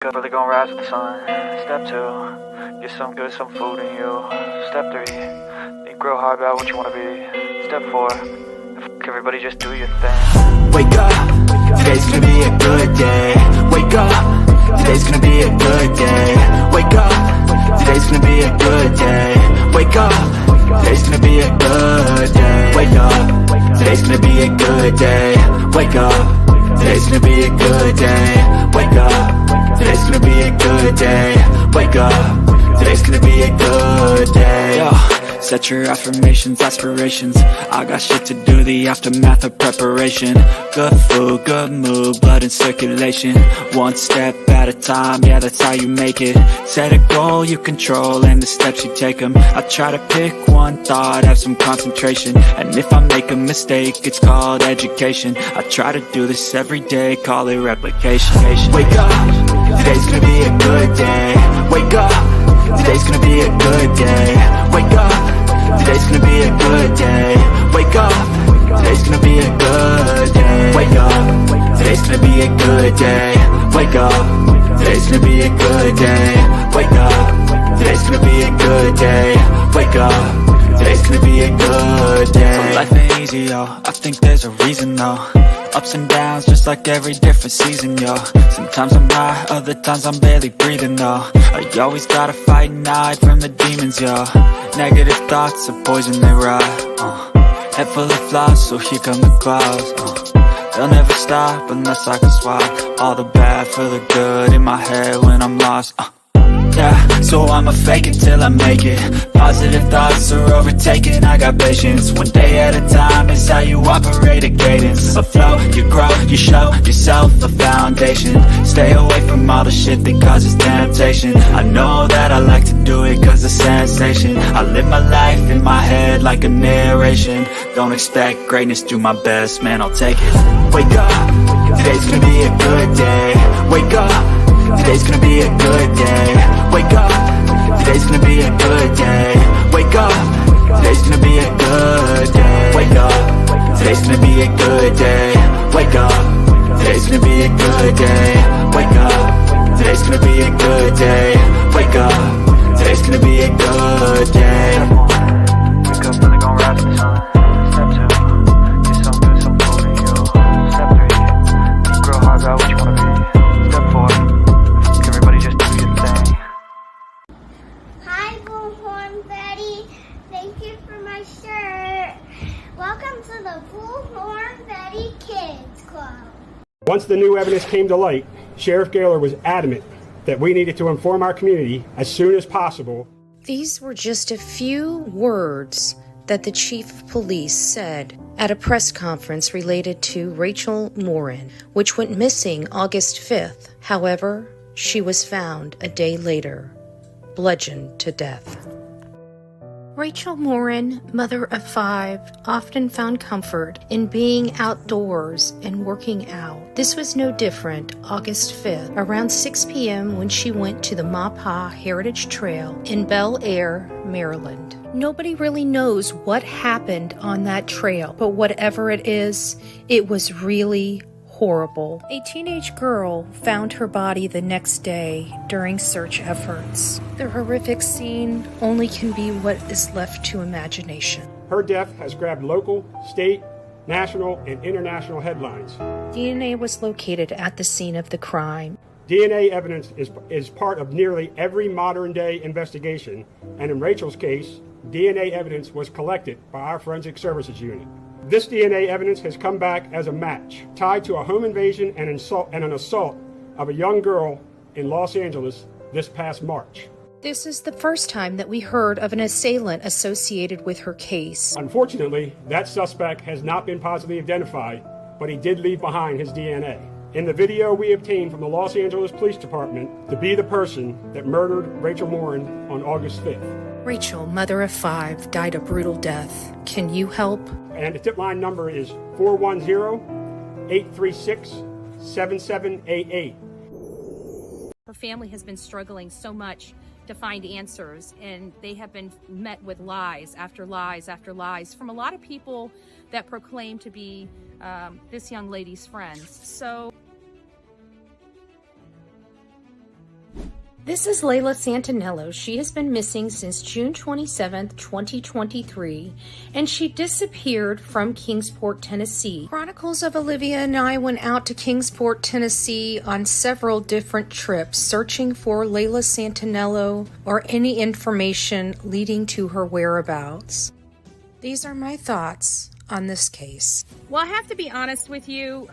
Good, really gonna rise with the sun. Step 2, get some good, some food in you. Step 3, think real hard about what you wanna be. Step 4, everybody just do your thing. Wake up, today's gonna be a good day. Wake up, today's gonna be a good day. Wake up, today's gonna be a good day. Wake up, today's gonna be a good day. Wake up, today's gonna be a good day. Wake up, today's gonna be a good day. Wake up, today's gonna be a good day. Wake up, today's gonna be a good day. Yo, set your affirmations, aspirations. I got shit to do, the aftermath of preparation. Good food, good mood, blood in circulation. One step at a time, yeah, that's how you make it. Set a goal you control and the steps you take them. I try to pick one thought, have some concentration. And if I make a mistake, it's called education. I try to do this every day, call it replication. Wake up, today's gonna be a good day. Wake up, today's gonna be a good day. Wake up, today's gonna be a good day. Wake up, today's gonna be a good day. Wake up, today's gonna be a good day. Wake up, today's gonna be a good day. Wake up, today's gonna be a good day. Wake up, today's gonna be a good day. So life ain't easy, yo, I think there's a reason though. Ups and downs, just like every different season, yo. Sometimes I'm high, other times I'm barely breathing, though. I always gotta fight and hide from the demons, yo. Negative thoughts are poison, they rot. Head full of flies, so here come the clouds. They'll never stop unless I can swap all the bad for the good in my head when I'm lost. Yeah, so I'ma fake it till I make it. Positive thoughts are overtaken, I got patience. One day at a time is how you operate a cadence. A flow, you grow, you show yourself a foundation. Stay away from all the shit that causes temptation. I know that I like to do it cause it's sensation. I live my life in my head like a narration. Don't expect greatness, do my best, man, I'll take it. Wake up, today's gonna be a good day. Wake up, today's gonna be a good day. Wake up, today's gonna be a good day. Wake up, today's gonna be a good day. Wake up, today's gonna be a good day. Wake up, today's gonna be a good day. Wake up, today's gonna be a good day. Wake up, today's gonna be a good day. Wake up, really gonna rise with the sun. Step 2, get some good, some food in you. Step 3, think real hard about what you wanna be. Step 4, everybody just do your thing. Hi, Bullhorn Betty. Thank you for my shirt. Welcome to the Bullhorn Betty Kids Club. Once the new evidence came to light, Sheriff Guerra was adamant that we needed to inform our community as soon as possible. These were just a few words that the chief of police said at a press conference related to Rachel Morin, which went missing August 5th. However, she was found a day later, bludgeoned to death. Rachel Morin, mother of 5, often found comfort in being outdoors and working out. This was no different August 5th, around 6 p.m. when she went to the Maupassant Heritage Trail in Bel Air, Maryland. Nobody really knows what happened on that trail, but whatever it is, it was really horrible. A teenage girl found her body the next day during search efforts. The horrific scene only can be what is left to imagination. Her death has grabbed local, state, national, and international headlines. DNA was located at the scene of the crime. DNA evidence is part of nearly every modern-day investigation, and in Rachel's case, DNA evidence was collected by our Forensic Services Unit. This DNA evidence has come back as a match, tied to a home invasion and an assault of a young girl in Los Angeles this past March. This is the first time that we heard of an assailant associated with her case. Unfortunately, that suspect has not been positively identified, but he did leave behind his DNA. In the video we obtained from the Los Angeles Police Department to be the person that murdered Rachel Morin on August 5th. Rachel, mother of 5, died a brutal death. Can you help? And the tip line number is 410-836-7788. Her family has been struggling so much to find answers, and they have been met with lies after lies after lies from a lot of people that proclaim to be this young lady's friends. So This is Layla Santinello. She has been missing since June 27th, 2023, and she disappeared from Kingsport, Tennessee. Chronicles of Olivia and I went out to Kingsport, Tennessee on several different trips, searching for Layla Santinello or any information leading to her whereabouts. These are my thoughts on this case. Well, I have to be honest with you.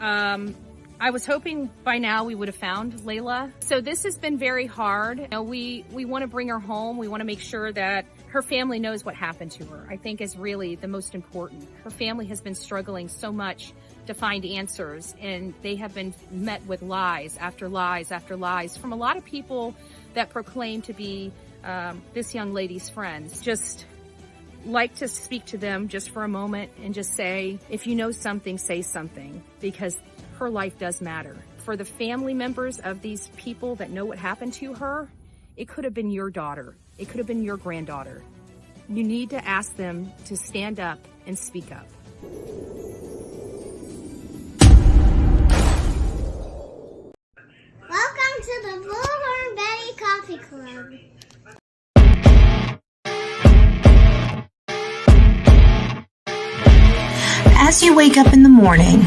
I was hoping by now we would have found Layla. So this has been very hard. You know, we want to bring her home. We want to make sure that her family knows what happened to her, I think is really the most important. Her family has been struggling so much to find answers, and they have been met with lies after lies after lies from a lot of people that proclaim to be this young lady's friends. Just like to speak to them just for a moment and just say, if you know something, say something, because her life does matter. For the family members of these people that know what happened to her, it could have been your daughter. It could have been your granddaughter. You need to ask them to stand up and speak up. Welcome to the Bullhorn Betty Coffee Club. As you wake up in the morning,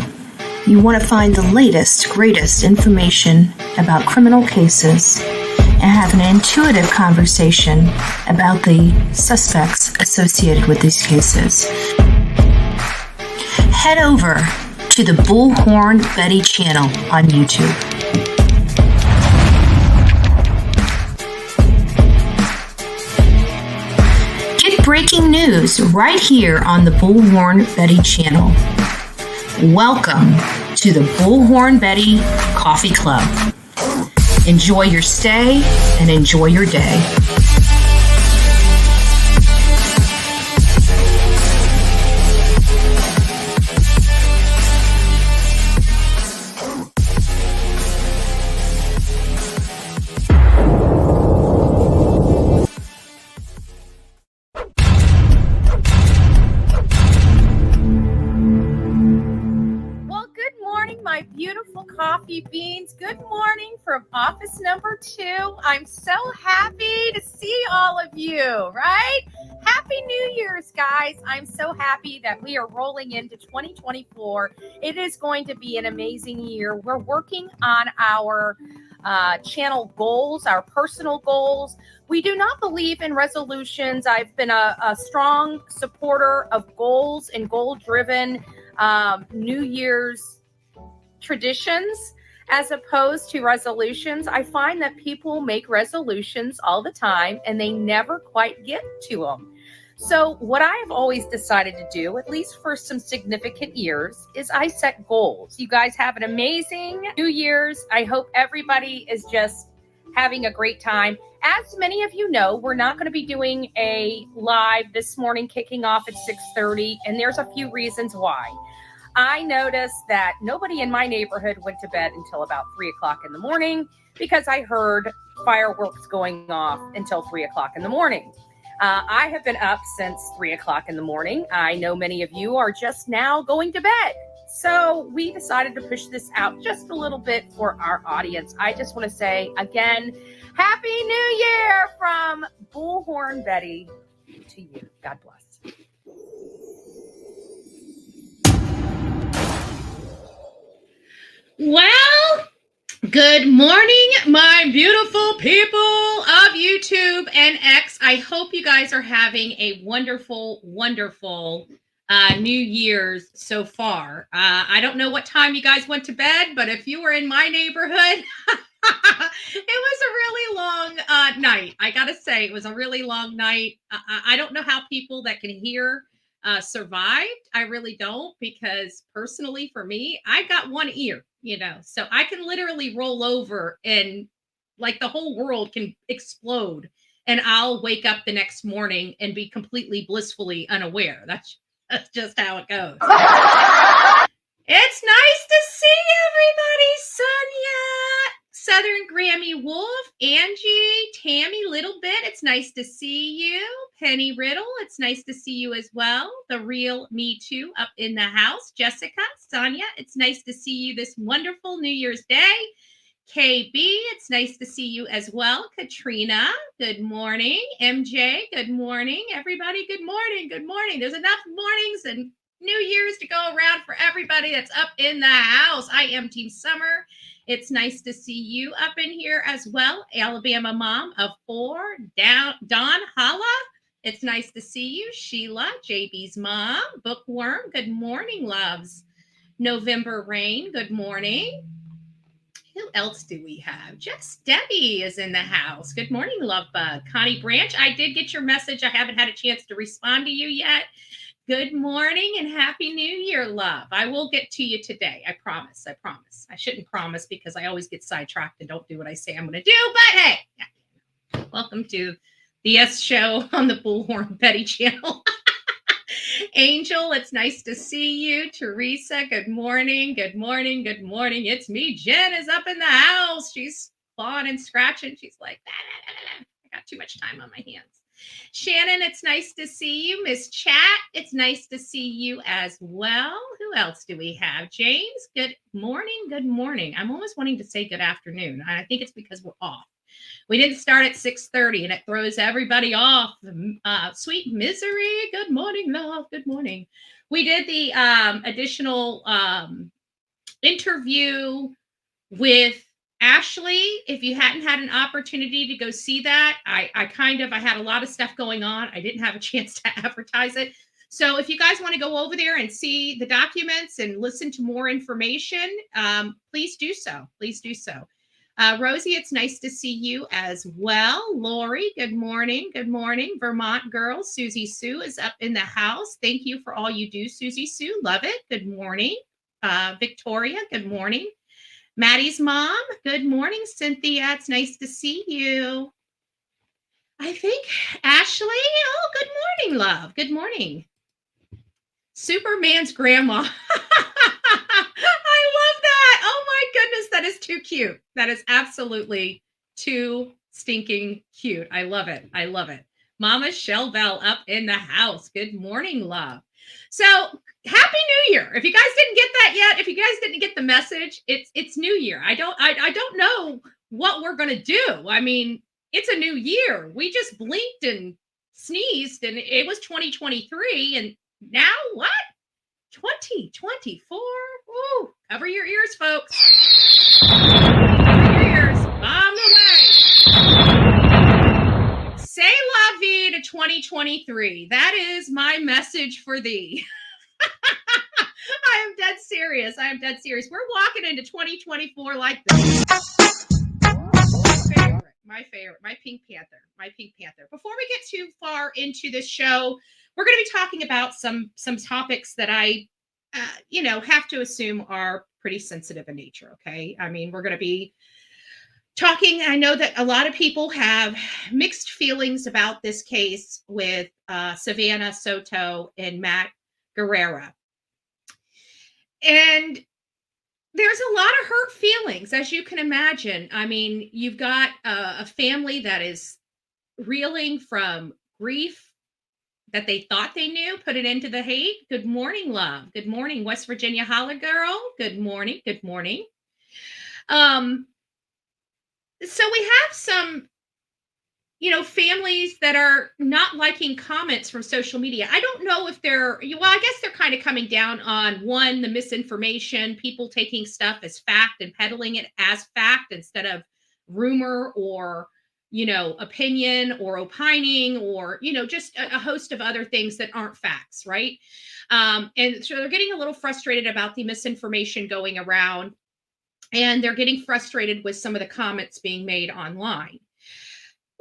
you want to find the latest, greatest information about criminal cases and have an intuitive conversation about the suspects associated with these cases. Head over to the Bullhorn Betty channel on YouTube. Get breaking news right here on the Bullhorn Betty channel. Welcome to the Bullhorn Betty Coffee Club. Enjoy your stay and enjoy your day. My beautiful coffee beans. Good morning from office number 2. I'm so happy to see all of you, right? Happy New Year's, guys. I'm so happy that we are rolling into 2024. It is going to be an amazing year. We're working on our channel goals, our personal goals. We do not believe in resolutions. I've been a strong supporter of goals and goal-driven New Year's traditions as opposed to resolutions. I find that people make resolutions all the time and they never quite get to them. So what I have always decided to do, at least for some significant years, is I set goals. You guys have an amazing New Year's. I hope everybody is just having a great time. As many of you know, we're not going to be doing a live this morning kicking off at 6:30, and there's a few reasons why. I noticed that nobody in my neighborhood went to bed until about 3 o'clock in the morning because I heard fireworks going off until 3 o'clock in the morning. I have been up since 3 o'clock in the morning. I know many of you are just now going to bed. So we decided to push this out just a little bit for our audience. I just want to say again, Happy New Year from Bullhorn Betty to you. God bless. Well, good morning, my beautiful people of YouTube and X. I hope you guys are having a wonderful, wonderful New Year's so far. I don't know what time you guys went to bed, but if you were in my neighborhood, it was a really long night. I gotta say, it was a really long night. I don't know how people that can hear survived. I really don't, because personally for me, I got one ear, so I can literally roll over and like the whole world can explode and I'll wake up the next morning and be completely blissfully unaware. That's just how it goes. It's nice to see everybody. Sonia, Southern Grammy Wolf, Angie, Tammy, Little Bit. It's nice to see you. Penny Riddle, it's nice to see you as well. The Real Me Too up in the house. Jessica, Sonia, it's nice to see you this wonderful New Year's Day. KB, it's nice to see you as well. Katrina, good morning. MJ, good morning. Everybody, good morning. Good morning. There's enough mornings and New Year's to go around for everybody that's up in the house. I am Team Summer. It's nice to see you up in here as well. Alabama mom of 4, Dawn Holla. It's nice to see you. Sheila, JB's mom. Bookworm, good morning, loves. November Rain, good morning. Who else do we have? Just Debbie is in the house. Good morning, love bug. Connie Branch, I did get your message. I haven't had a chance to respond to you yet. Good morning and Happy New Year, love. I will get to you today. I promise. I promise. I shouldn't promise because I always get sidetracked and don't do what I say I'm going to do. But hey, welcome to the S show on the Bullhorn Betty channel. Angel, it's nice to see you. Teresa, good morning. Good morning. Good morning. It's me. Jen is up in the house. She's clawing and scratching. She's like, I got too much time on my hands. Shannon, it's nice to see you. Miss Chat, it's nice to see you as well. Who else do we have? James, good morning. Good morning. I'm always wanting to say good afternoon. I think it's because we're off. We didn't start at 6:30 and it throws everybody off. Sweet Misery, good morning, love. Good morning. We did the additional interview with Ashley. If you hadn't had an opportunity to go see that, I had a lot of stuff going on. I didn't have a chance to advertise it. So if you guys want to go over there and see the documents and listen to more information, please do so. Please do so. Rosie, it's nice to see you as well. Lori, good morning. Good morning. Vermont girl, Susie Sue is up in the house. Thank you for all you do, Susie Sue. Love it. Good morning. Victoria, good morning. Maddie's mom, good morning, Cynthia. It's nice to see you. I think Ashley, oh, good morning, love. Good morning. Superman's grandma. I love that. Oh my goodness, that is too cute. That is absolutely too stinking cute. I love it. I love it. Mama Shell Bell up in the house. Good morning, love. So Happy New Year. If you guys didn't get that yet, if you guys didn't get the message, it's New Year. I don't know what we're gonna do. I mean, it's a new year. We just blinked and sneezed and it was 2023 and now what? 2024. Woo. Cover your ears, folks. Cover your ears. On the way. Say la vie to 2023. That is my message for thee. I am dead serious. I am dead serious. We're walking into 2024 like this. My favorite, my Pink Panther. Before we get too far into this show, we're going to be talking about some topics that I, have to assume are pretty sensitive in nature. Okay. I mean, we're going to be talking. I know that a lot of people have mixed feelings about this case with Savanah Soto and Matt Guerra. And there's a lot of hurt feelings, as you can imagine. I mean, you've got a family that is reeling from grief that they thought they knew, put it into the hate. Good morning, love. Good morning, West Virginia Holla Girl. Good morning. Good morning. So we have some, families that are not liking comments from social media. I don't know if I guess they're kind of coming down on one, the misinformation, people taking stuff as fact and peddling it as fact instead of rumor or, opinion or opining or, just a host of other things that aren't facts, right? And so they're getting a little frustrated about the misinformation going around, and they're getting frustrated with some of the comments being made online.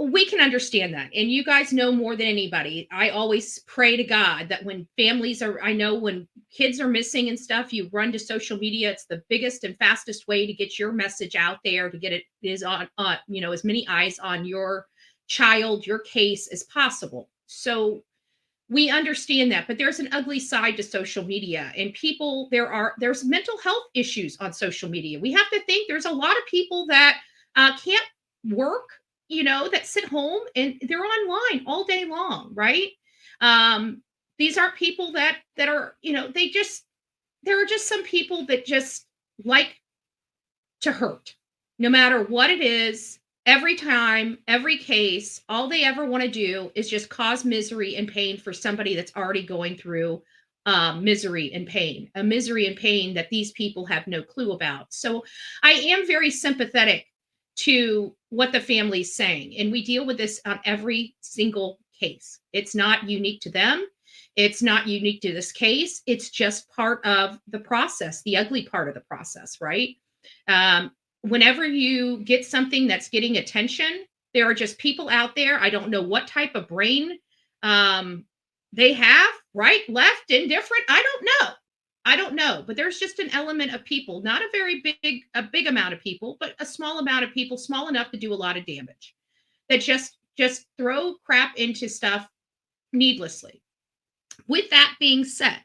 We can understand that. And you guys know more than anybody. I always pray to God that when when kids are missing and stuff, you run to social media. It's the biggest and fastest way to get your message out there, to get it is on, as many eyes on your child, your case as possible. So we understand that, but there's an ugly side to social media, and there's mental health issues on social media. We have to think there's a lot of people that can't work, that sit home and they're online all day long, right? These aren't people that are, there are just some people that just like to hurt. no matter what it is, every time, every case, all they ever want to do is just cause misery and pain for somebody that's already going through misery and pain, a misery and pain that these people have no clue about. So I am very sympathetic to what the family's saying. And we deal with this on every single case. It's not unique to them. It's not unique to this case. It's just part of the process, the ugly part of the process, right? Whenever you get something that's getting attention, there are just people out there. I don't know what type of brain they have, right, left, indifferent. I don't know. But there's just an element of people, not a big amount of people, but a small amount of people, small enough to do a lot of damage, that just throw crap into stuff needlessly. With that being said,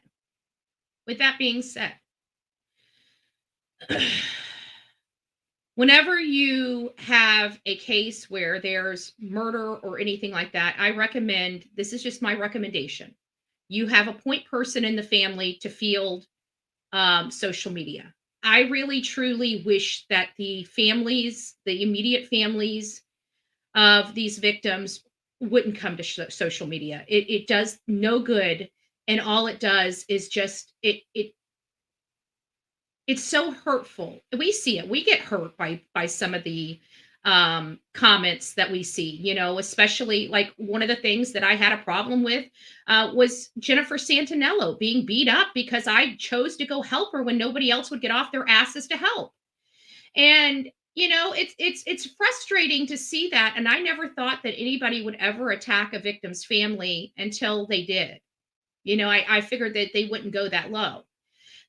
whenever you have a case where there's murder or anything like that, I recommend, this is just my recommendation, you have a point person in the family to field social media. I really, truly wish that the families, the immediate families of these victims wouldn't come to social media. It does no good. And all it does is just, it's so hurtful. We see it. We get hurt by some of the comments that we see, you know, especially like one of the things that I had a problem with was Jennifer Santinello being beat up because I chose to go help her when nobody else would get off their asses to help. And, you know, it's frustrating to see that. And I never thought that anybody would ever attack a victim's family until they did. You know, I figured that they wouldn't go that low.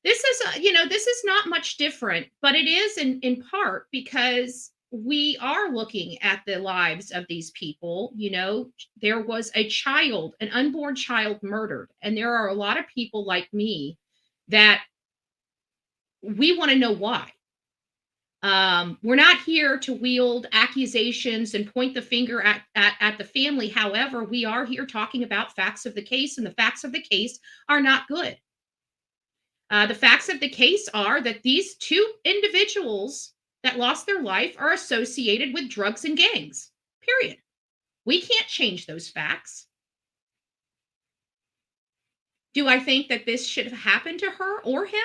This is not much different, but it is in part because we are looking at the lives of these people. You know, there was a child, an unborn child murdered. And there are a lot of people like me that we want to know why. We're not here to wield accusations and point the finger at the family. However, we are here talking about facts of the case, and the facts of the case are not good. The facts of the case are that these two individuals that lost their life are associated with drugs and gangs, period. We can't change those facts. Do I think that this should have happened to her or him?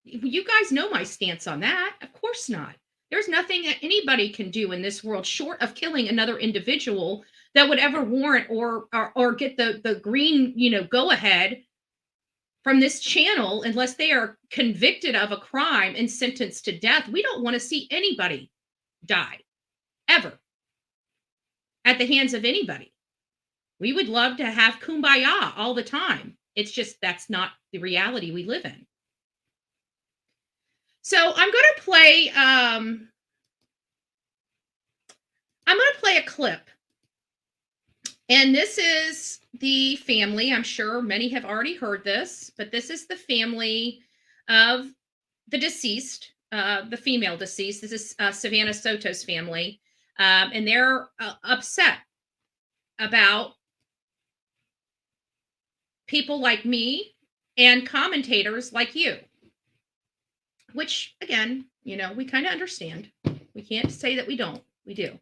You guys know my stance on that. Of course not. There's nothing that anybody can do in this world short of killing another individual that would ever warrant or get the green, you know, go ahead from this channel unless they are convicted of a crime and sentenced to death. We don't want to see anybody die ever at the hands of anybody. We would love to have kumbaya all the time. It's just that's not the reality we live in. So I'm going to play a clip. And this is the family. I'm sure many have already heard this, but this is the family of the deceased, the female deceased. This is Savannah Soto's family. And they're upset about people like me and commentators like you. Which, again, you know, we kind of understand. We can't say that we don't. We do.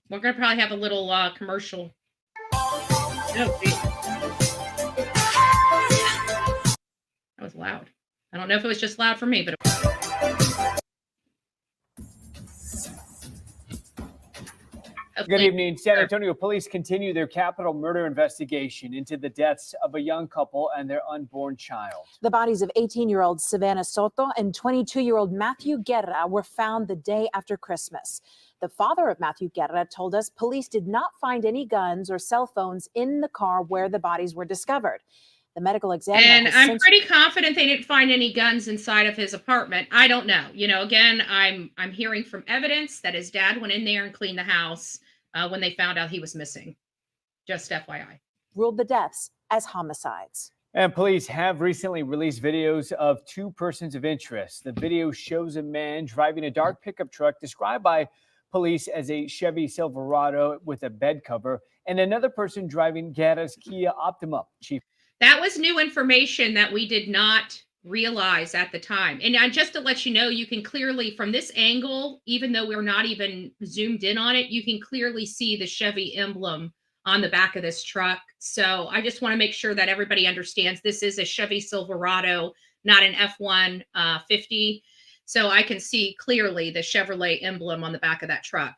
We're going to probably have a little commercial. Oh, that was loud. I don't know if it was just loud for me, but it was. Good evening. San Antonio police continue their capital murder investigation into the deaths of a young couple and their unborn child. The bodies of 18-year-old Savanah Soto and 22-year-old Matthew Guerra were found the day after Christmas. The father of Matthew Guerra told us police did not find any guns or cell phones in the car where the bodies were discovered. The medical examiner. And I'm pretty confident they didn't find any guns inside of his apartment. I don't know. You know, again, I'm hearing from evidence that his dad went in there and cleaned the house when they found out he was missing. Just FYI. Ruled the deaths as homicides. And police have recently released videos of two persons of interest. The video shows a man driving a dark pickup truck described by police as a Chevy Silverado with a bed cover, and another person driving Guerra's Kia Optima. Chief. That was new information that we did not realize at the time. And just to let you know, you can clearly, from this angle, even though we're not even zoomed in on it, you can clearly see the Chevy emblem on the back of this truck. So I just want to make sure that everybody understands this is a Chevy Silverado, not an F-150. So I can see clearly the Chevrolet emblem on the back of that truck.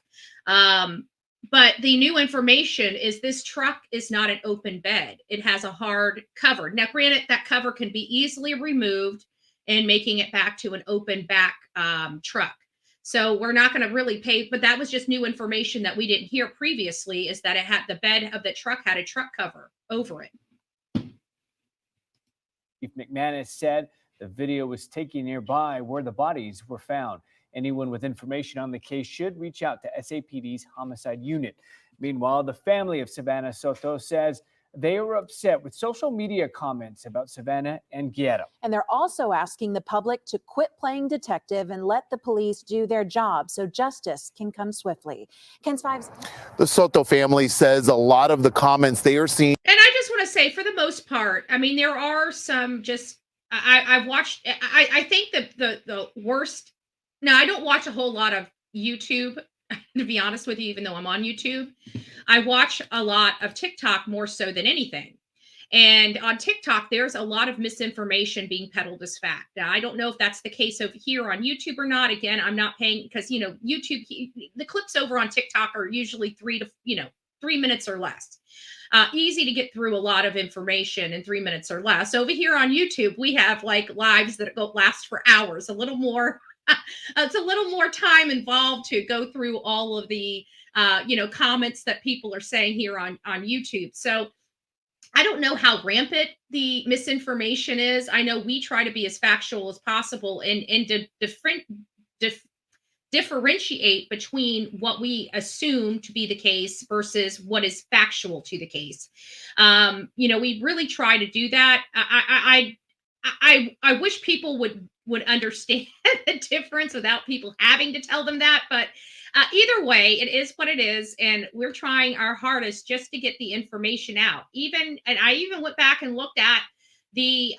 But the new information is this truck is not an open bed. It has a hard cover. Now, granted, that cover can be easily removed and making it back to an open back truck. So we're not going to really pay, but that was just new information that we didn't hear previously, is that it had the bed of the truck had a truck cover over it. Chief McManus said the video was taken nearby where the bodies were found. Anyone with information on the case should reach out to SAPD's homicide unit. Meanwhile, the family of Savanah Soto says they were upset with social media comments about Savannah and Guerra. And they're also asking the public to quit playing detective and let the police do their job so justice can come swiftly. KENS 5's The Soto family says a lot of the comments they are seeing. And I just want to say, for the most part, I mean, there are some just, I've watched, I think the worst. Now, I don't watch a whole lot of YouTube, to be honest with you, even though I'm on YouTube. I watch a lot of TikTok more so than anything. And on TikTok, there's a lot of misinformation being peddled as fact. Now, I don't know if that's the case over here on YouTube or not. Again, I'm not paying, because, you know, YouTube, the clips over on TikTok are usually 3 minutes or less. Easy to get through a lot of information in 3 minutes or less. Over here on YouTube, we have like lives that last for hours, a little more. It's a little more time involved to go through all of the, comments that people are saying here on YouTube. So I don't know how rampant the misinformation is. I know we try to be as factual as possible and to differentiate between what we assume to be the case versus what is factual to the case. We really try to do that. I wish people would understand the difference without people having to tell them that. But either way, it is what it is. And we're trying our hardest just to get the information out. And I even went back and looked at the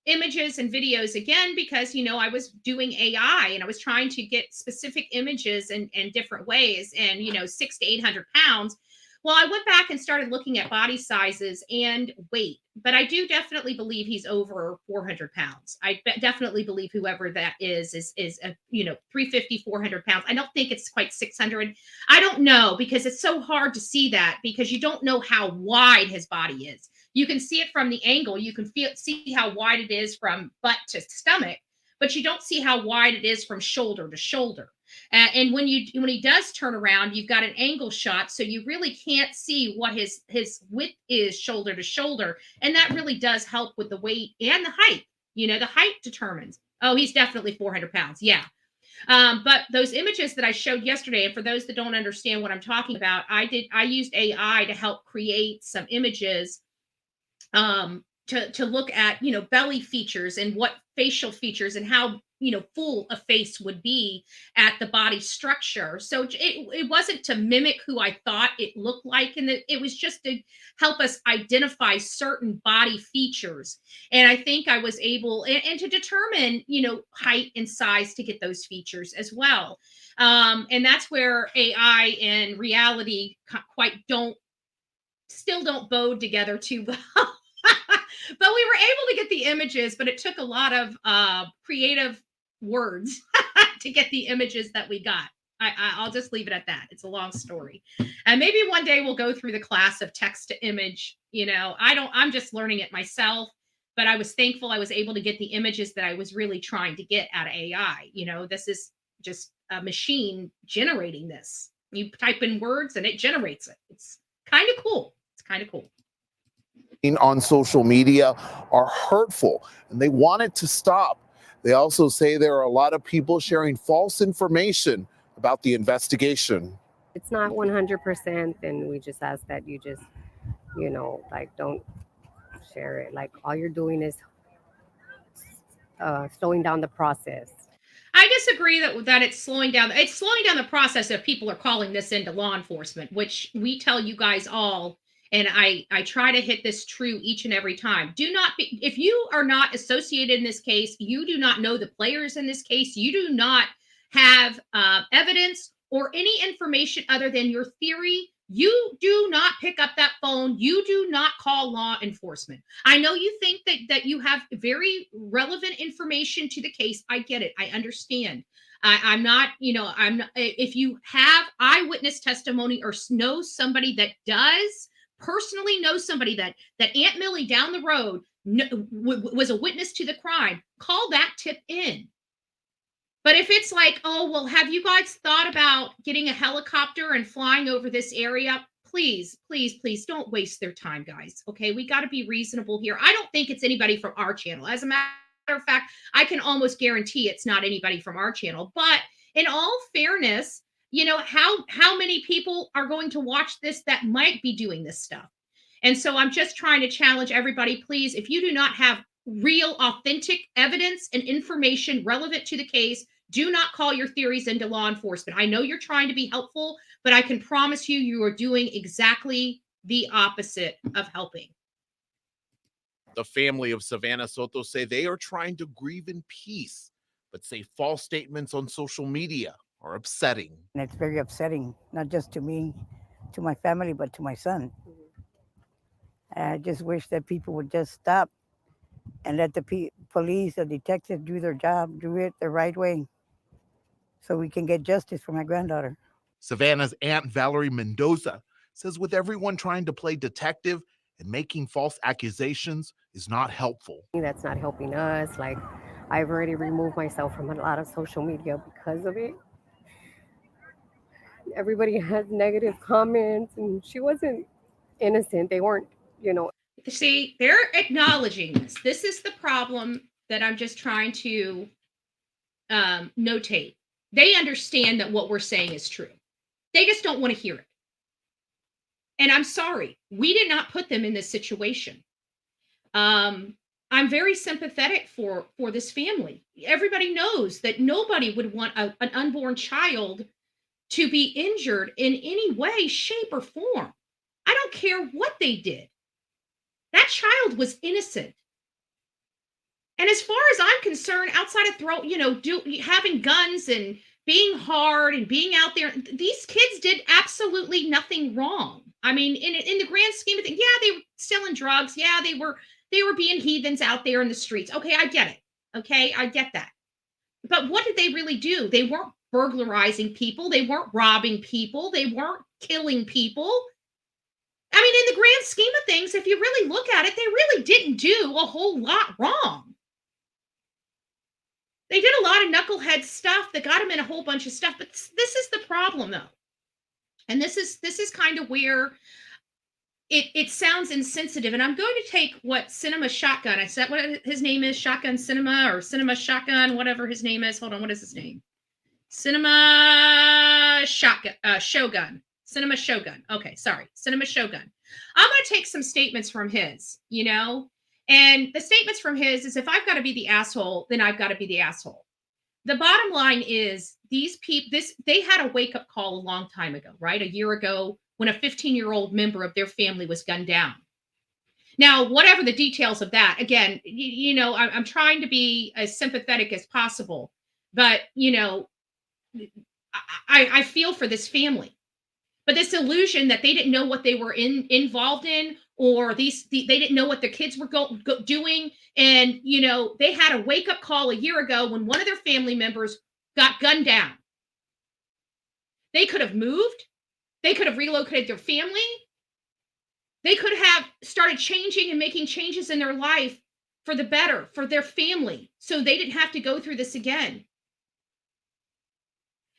images and videos again, because, I was doing AI and I was trying to get specific images in different ways, and, 600 to 800 pounds. Well, I went back and started looking at body sizes and weight, but I do definitely believe he's over 400 pounds. I definitely believe whoever that is 350, 400 pounds. I don't think it's quite 600. I don't know, because it's so hard to see that, because you don't know how wide his body is. You can see it from the angle. You can see how wide it is from butt to stomach, but you don't see how wide it is from shoulder to shoulder. And when he does turn around, you've got an angle shot, so you really can't see what his width is shoulder to shoulder, and that really does help with the weight and the height. The height determines. Oh, he's definitely 400 pounds. Yeah. But those images that I showed yesterday, and for those that don't understand what I'm talking about, I used AI to help create some images to look at, belly features and what facial features and how, full a face would be at the body structure. So it wasn't to mimic who I thought it looked like. And it was just to help us identify certain body features. And I think I was able and to determine, height and size to get those features as well. And that's where AI and reality still don't bode together too well. But we were able to get the images, but it took a lot of creative words to get the images that we got. I'll just leave it at that. It's a long story. And maybe one day we'll go through the class of text to image. I'm just learning it myself, but I was thankful I was able to get the images that I was really trying to get out of AI. This is just a machine generating this. You type in words and it generates it. It's kind of cool. On social media are hurtful, and they want it to stop. They also say there are a lot of people sharing false information about the investigation. It's not 100%, and we just ask that you just, don't share it. Like, all you're doing is slowing down the process. I disagree that it's slowing down. It's slowing down the process if people are calling this into law enforcement, which we tell you guys all And I try to hit this true each and every time. Do not be, if you are not associated in this case, you do not know the players in this case, you do not have evidence or any information other than your theory, you do not pick up that phone. You do not call law enforcement. I know you think that you have very relevant information to the case. I get it. I understand. I'm not, I'm not, if you have eyewitness testimony or know somebody that does personally know somebody that Aunt Millie down the road was a witness to the crime, call that tip in. But if it's like, oh, well, have you guys thought about getting a helicopter and flying over this area? Please, please, please don't waste their time, guys. Okay, we got to be reasonable here. I don't think it's anybody from our channel. As a matter of fact, I can almost guarantee it's not anybody from our channel. But in all fairness, how many people are going to watch this that might be doing this stuff? And so I'm just trying to challenge everybody, please, if you do not have real, authentic evidence and information relevant to the case, do not call your theories into law enforcement. I know you're trying to be helpful, but I can promise you, you are doing exactly the opposite of helping. The family of Savanah Soto say they are trying to grieve in peace, but say false statements on social media are upsetting. And it's very upsetting, not just to me, to my family, but to my son. I just wish that people would just stop and let the police or detectives do their job, do it the right way, so we can get justice for my granddaughter. Savannah's Aunt Valerie Mendoza says with everyone trying to play detective and making false accusations is not helpful. That's not helping us. Like, I've already removed myself from a lot of social media because of it. Everybody has negative comments, and she wasn't innocent. They weren't, See, they're acknowledging this. This is the problem that I'm just trying to notate. They understand that what we're saying is true. They just don't want to hear it. And I'm sorry, we did not put them in this situation. I'm very sympathetic for this family. Everybody knows that nobody would want an unborn child to be injured in any way, shape, or form. I don't care what they did. That child was innocent. And as far as I'm concerned, outside of having guns and being hard and being out there, these kids did absolutely nothing wrong. I mean, in the grand scheme of things, yeah, they were selling drugs. Yeah, they were being heathens out there in the streets. Okay, I get it. Okay, I get that. But what did they really do? They weren't burglarizing people. They weren't robbing people. They weren't killing people. I mean, in the grand scheme of things, if you really look at it, they really didn't do a whole lot wrong. They did a lot of knucklehead stuff that got them in a whole bunch of stuff. But this is the problem, though. And this is kind of where it sounds insensitive. And I'm going to take what Cinema Shotgun, I said what his name is, Shotgun Cinema or Cinema Shotgun, whatever his name is. Hold on, what is his name? Cinema Shotgun, Shogun. Cinema Shogun. Okay, sorry. Cinema Shogun. I'm going to take some statements from his, and the statements from his is if I've got to be the asshole, then I've got to be the asshole. The bottom line is these people, they had a wake-up call a long time ago, right? A year ago when a 15-year-old member of their family was gunned down. Now, whatever the details of that, again, I'm trying to be as sympathetic as possible, but, I feel for this family. But this illusion that they didn't know what they were involved in, or they didn't know what their kids were doing. And, they had a wake-up call a year ago when one of their family members got gunned down. They could have moved. They could have relocated their family. They could have started changing and making changes in their life for the better, for their family, so they didn't have to go through this again.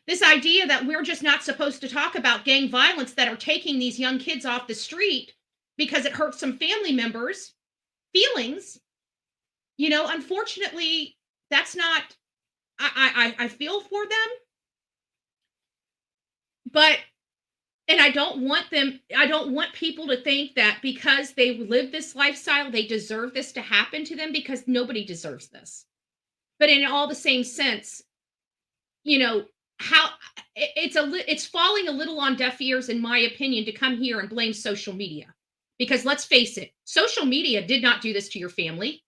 This idea that we're just not supposed to talk about gang violence that are taking these young kids off the street because it hurts some family members' feelings, unfortunately, that's not, I feel for them. But, and I don't want people to think that because they live this lifestyle, they deserve this to happen to them, because nobody deserves this. But in all the same sense, how it's falling a little on deaf ears, in my opinion, to come here and blame social media. Because let's face it, social media did not do this to your family.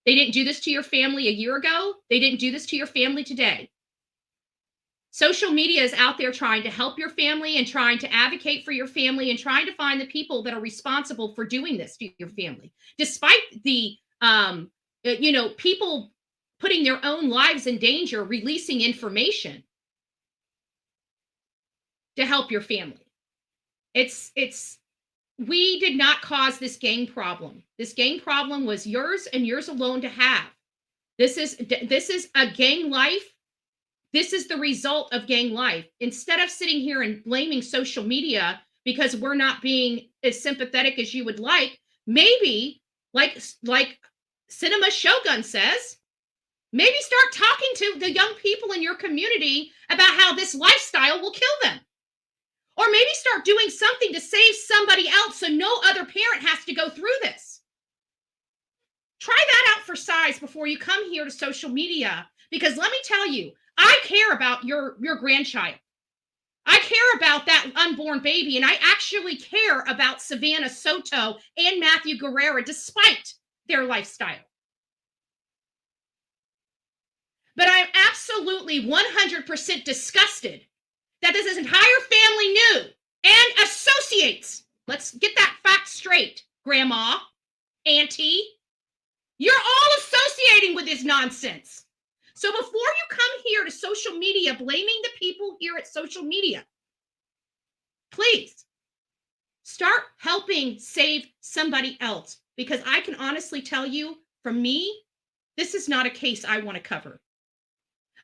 They didn't do this to your family a year ago. They didn't do this to your family today. Social media is out there trying to help your family and trying to advocate for your family and trying to find the people that are responsible for doing this to your family. Despite the, people putting their own lives in danger, releasing information to help your family. We did not cause this gang problem. This gang problem was yours and yours alone to have. This is a gang life. This is the result of gang life. Instead of sitting here and blaming social media because we're not being as sympathetic as you would like, maybe like Cinema Shogun says, maybe start talking to the young people in your community about how this lifestyle will kill them. Or maybe start doing something to save somebody else so no other parent has to go through this. Try that out for size before you come here to social media, because let me tell you, I care about your grandchild. I care about that unborn baby, and I actually care about Savannah Soto and Matthew Guerra despite their lifestyle. But I'm absolutely 100% disgusted that this entire family knew and associates. Let's get that fact straight, Grandma, Auntie. You're all associating with this nonsense. So before you come here to social media blaming the people here at social media, please start helping save somebody else. Because I can honestly tell you, for me, this is not a case I want to cover.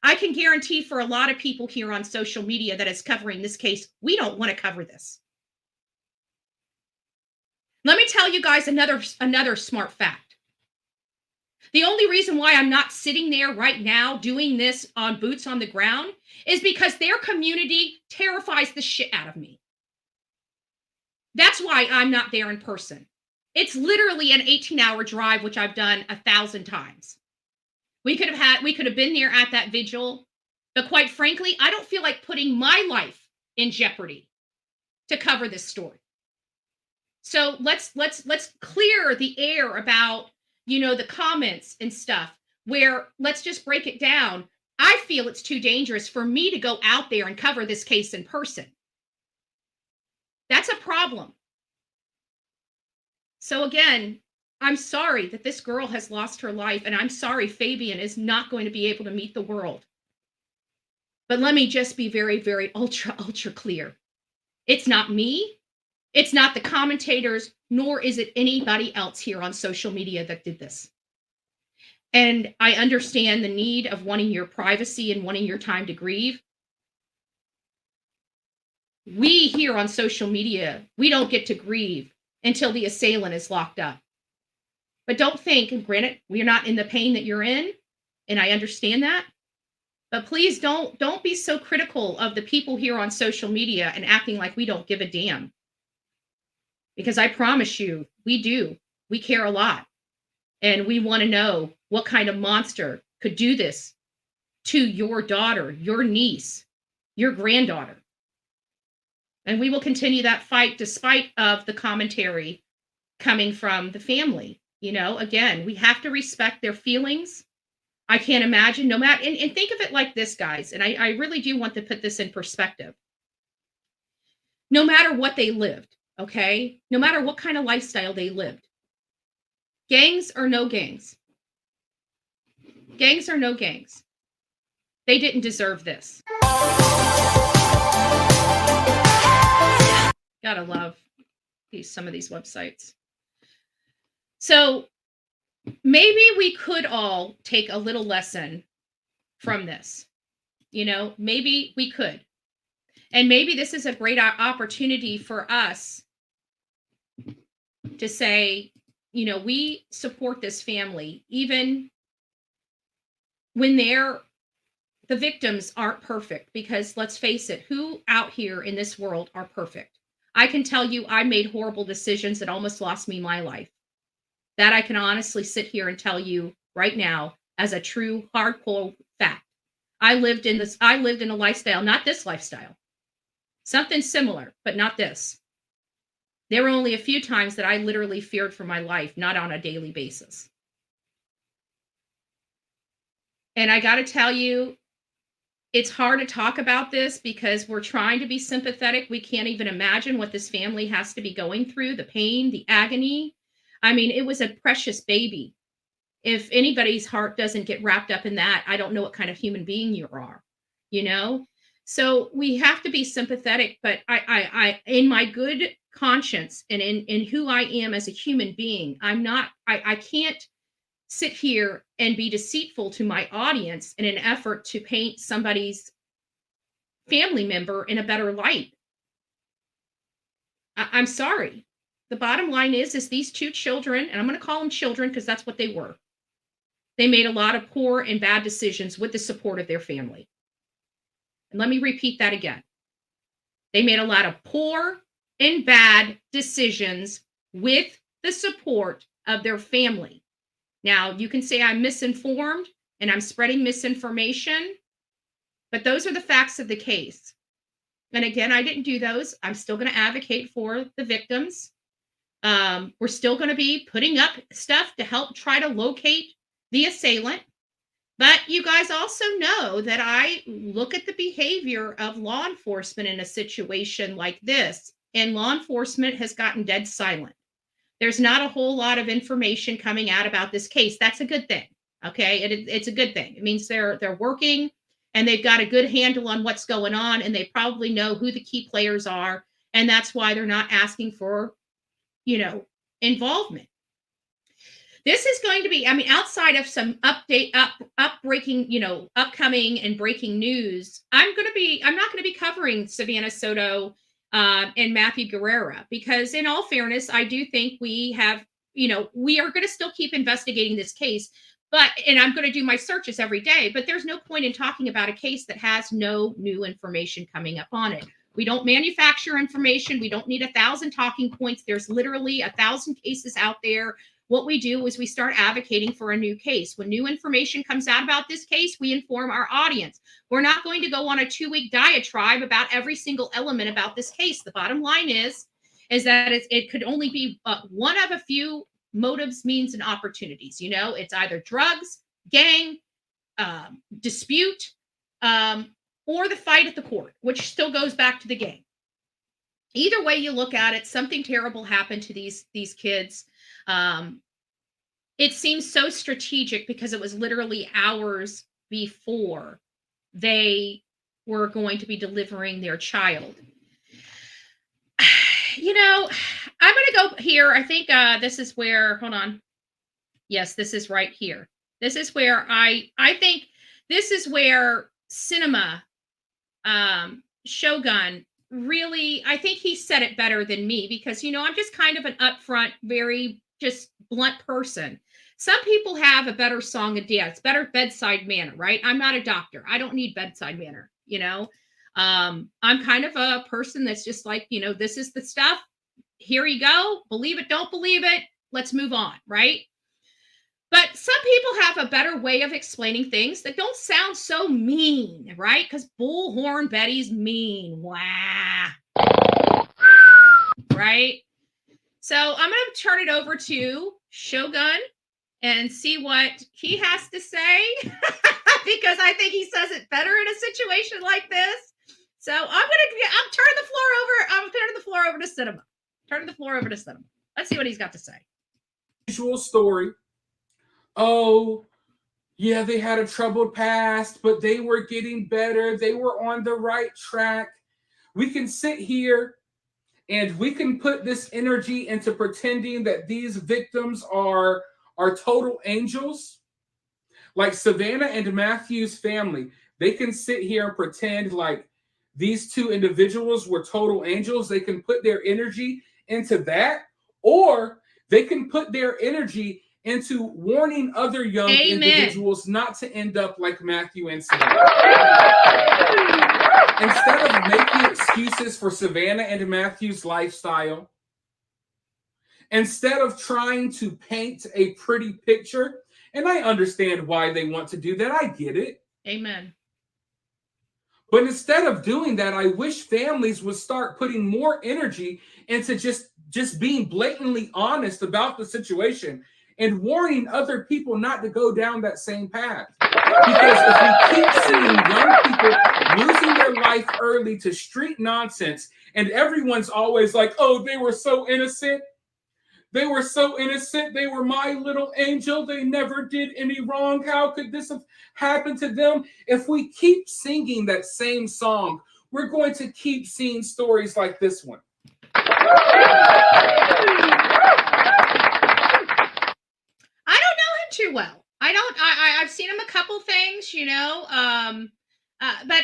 I can guarantee for a lot of people here on social media that is covering this case, we don't want to cover this. Let me tell you guys another smart fact. The only reason why I'm not sitting there right now doing this on boots on the ground is because their community terrifies the shit out of me. That's why I'm not there in person. It's literally an 18-hour drive, which I've done 1,000 times. We could have been there at that vigil, but quite frankly, I don't feel like putting my life in jeopardy to cover this story. So let's clear the air about, the comments and stuff, where let's just break it down. I feel it's too dangerous for me to go out there and cover this case in person. That's a problem. So again, I'm sorry that this girl has lost her life, and I'm sorry Fabian is not going to be able to meet the world. But let me just be very, very ultra clear. It's not me. It's not the commentators, nor is it anybody else here on social media that did this. And I understand the need of wanting your privacy and wanting your time to grieve. We here on social media, we don't get to grieve until the assailant is locked up. But don't think, and granted, we're not in the pain that you're in, and I understand that. But please don't be so critical of the people here on social media and acting like we don't give a damn. Because I promise you, we do. We care a lot. And we want to know what kind of monster could do this to your daughter, your niece, your granddaughter. And we will continue that fight despite of the commentary coming from the family. Again, we have to respect their feelings. I can't imagine, no matter, and think of it like this, guys, and I really do want to put this in perspective. No matter what they lived, okay? No matter what kind of lifestyle they lived. Gangs or no gangs. Gangs or no gangs. They didn't deserve this. Gotta love some of these websites. So maybe we could all take a little lesson from this. Maybe we could. And maybe this is a great opportunity for us to say, we support this family, even when the victims aren't perfect, because let's face it, who out here in this world are perfect? I can tell you I made horrible decisions that almost lost me my life. That I can honestly sit here and tell you right now as a true hardcore fact. I lived in a lifestyle, not this lifestyle. Something similar, but not this. There were only a few times that I literally feared for my life, not on a daily basis. And I got to tell you, it's hard to talk about this because we're trying to be sympathetic. We can't even imagine what this family has to be going through, the pain, the agony. I mean, it was a precious baby. If anybody's heart doesn't get wrapped up in that, I don't know what kind of human being you are, you know? So we have to be sympathetic, but I in my good conscience and in who I am as a human being, I can't sit here and be deceitful to my audience in an effort to paint somebody's family member in a better light. I'm sorry. The bottom line is these two children, and I'm going to call them children because that's what they were. They made a lot of poor and bad decisions with the support of their family. And let me repeat that again. They made a lot of poor and bad decisions with the support of their family. Now, you can say I'm misinformed and I'm spreading misinformation, but those are the facts of the case. And again, I didn't do those. I'm still going to advocate for the victims. We're still going to be putting up stuff to help try to locate the assailant. But you guys also know that I look at the behavior of law enforcement in a situation like this, and law enforcement has gotten dead silent. There's not a whole lot of information coming out about this case. That's a good thing. Okay. It's a good thing. It means they're working and they've got a good handle on what's going on, and they probably know who the key players are. And that's why they're not asking for, involvement. This is going to be, outside of some upcoming and breaking news, I'm not going to be covering Savannah Soto and Matthew Guerra, because in all fairness, I do think we are going to still keep investigating this case, and I'm going to do my searches every day, but there's no point in talking about a case that has no new information coming up on it. We don't manufacture information. We don't need 1,000 talking points. There's literally 1,000 cases out there. What we do is we start advocating for a new case. When new information comes out about this case, we inform our audience. We're not going to go on a 2-week diatribe about every single element about this case. The bottom line is that it could only be one of a few motives, means, and opportunities. It's either drugs, gang, dispute, or the fight at the court, which still goes back to the gang. Either way you look at it, something terrible happened to these kids. It seems so strategic because it was literally hours before they were going to be delivering their child. I'm going to go here. I think this is where, hold on. Yes, this is right here. This is where I think this is where cinema, Shogun, really, I think he said it better than me, because, I'm just kind of an upfront, very just blunt person. Some people have a better song and dance, better bedside manner, right? I'm not a doctor. I don't need bedside manner, I'm kind of a person that's just like, this is the stuff. Here you go. Believe it, don't believe it. Let's move on, right? But some people have a better way of explaining things that don't sound so mean, right? Because Bullhorn Betty's mean. Wow. Right? So I'm going to turn it over to Shogun and see what he has to say, because I think he says it better in a situation like this. So I'm turning the floor over to Cinema. Turning the floor over to Cinema. Let's see what he's got to say. Usual story. Oh, yeah, they had a troubled past, but they were getting better. They were on the right track. We can sit here and we can put this energy into pretending that these victims are total angels. Like Savannah and Matthew's family, they can sit here and pretend like these two individuals were total angels. They can put their energy into that, or they can put their energy into warning other young individuals not to end up like Matthew and Savannah. Instead of making excuses for Savannah and Matthew's lifestyle, instead of trying to paint a pretty picture, and I understand why they want to do that. I get it. Amen. But instead of doing that, I wish families would start putting more energy into just just being blatantly honest about the situation and warning other people not to go down that same path. Because if we keep seeing young people losing their life early to street nonsense, and everyone's always like, oh, they were so innocent. They were so innocent. They were my little angel. They never did any wrong. How could this have happened to them? If we keep singing that same song, we're going to keep seeing stories like this one. I don't know him too well. I've seen him a couple things, you know, but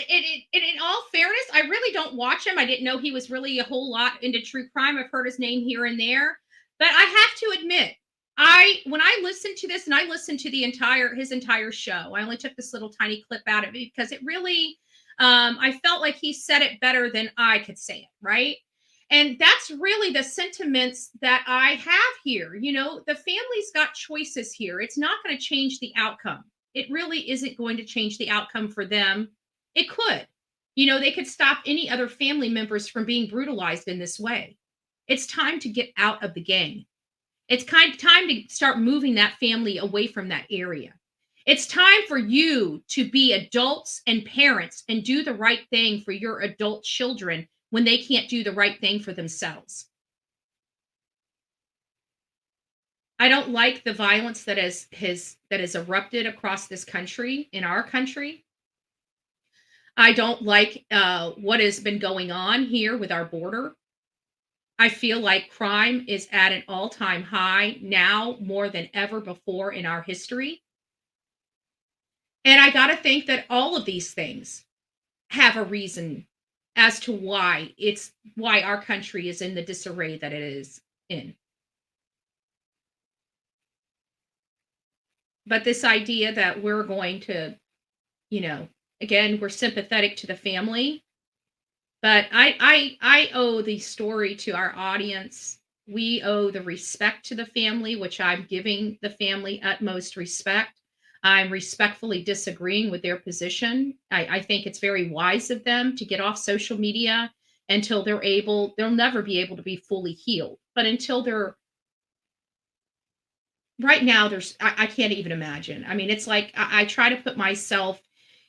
in all fairness, I really don't watch him. I didn't know he was really a whole lot into true crime. I've heard his name here and there, but I have to admit, when I listened to this and I listened to his entire show, I only took this little tiny clip out of it because it really, I felt like he said it better than I could say it, right? And that's really the sentiments that I have here. You know, the family's got choices here. It's not going to change the outcome. It really isn't going to change the outcome for them. It could. You know, they could stop any other family members from being brutalized in this way. It's time to get out of the gang. It's time to start moving that family away from that area. It's time for you to be adults and parents and do the right thing for your adult children when they can't do the right thing for themselves. I don't like the violence that has erupted across this country, in our country. I don't like what has been going on here with our border. I feel like crime is at an all-time high now more than ever before in our history. And I got to think that all of these things have a reason as to why our country is in the disarray that it is in. But this idea that we're going to, you know, again, we're sympathetic to the family, but I owe the story to our audience. We owe the respect to the family, which I'm giving the family utmost respect. I'm respectfully disagreeing with their position. I think it's very wise of them to get off social media until they'll never be able to be fully healed. But until right now, I can't even imagine. I mean, it's like, I try to put myself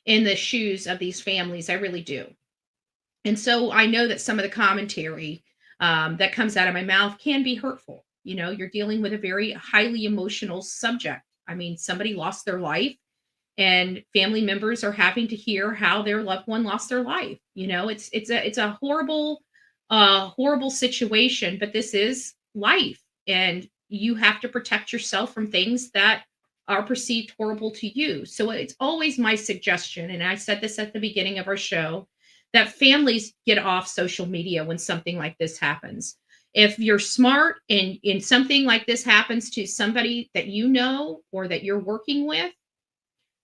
in the shoes of these families. I really do. And so I know that some of the commentary that comes out of my mouth can be hurtful. You know, you're dealing with a very highly emotional subject. I mean, somebody lost their life and family members are having to hear how their loved one lost their life. You know, it's a horrible, horrible situation, but this is life and you have to protect yourself from things that are perceived horrible to you. So it's always my suggestion, and I said this at the beginning of our show, that families get off social media when something like this happens. If you're smart and something like this happens to somebody that you know or that you're working with,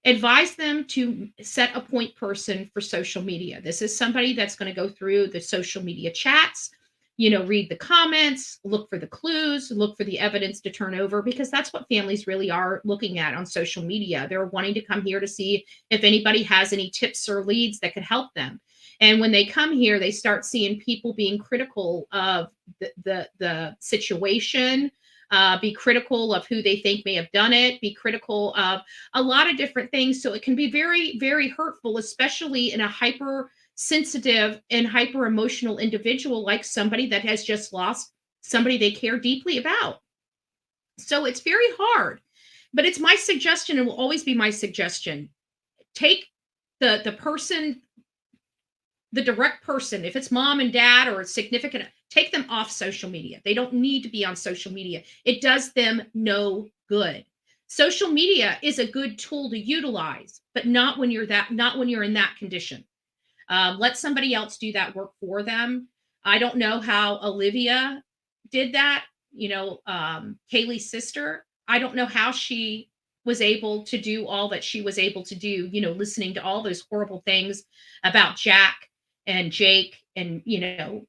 advise them to set a point person for social media. This is somebody that's going to go through the social media chats, you know, read the comments, look for the clues, look for the evidence to turn over, because that's what families really are looking at on social media. They're wanting to come here to see if anybody has any tips or leads that could help them. And when they come here, they start seeing people being critical of the situation, be critical of who they think may have done it, be critical of a lot of different things. So it can be very, very hurtful, especially in a hypersensitive and hyper emotional individual like somebody that has just lost somebody they care deeply about. So it's very hard, but it's my suggestion and will always be my suggestion. Take the person, the direct person, if it's mom and dad or a significant, take them off social media. They don't need to be on social media. It does them no good. Social media is a good tool to utilize, but not when you're in that condition. Let somebody else do that work for them. I don't know how Olivia did that. You know, Kaylee's sister. I don't know how she was able to do all that she was able to do, you know, listening to all those horrible things about Jack and Jake and, you know,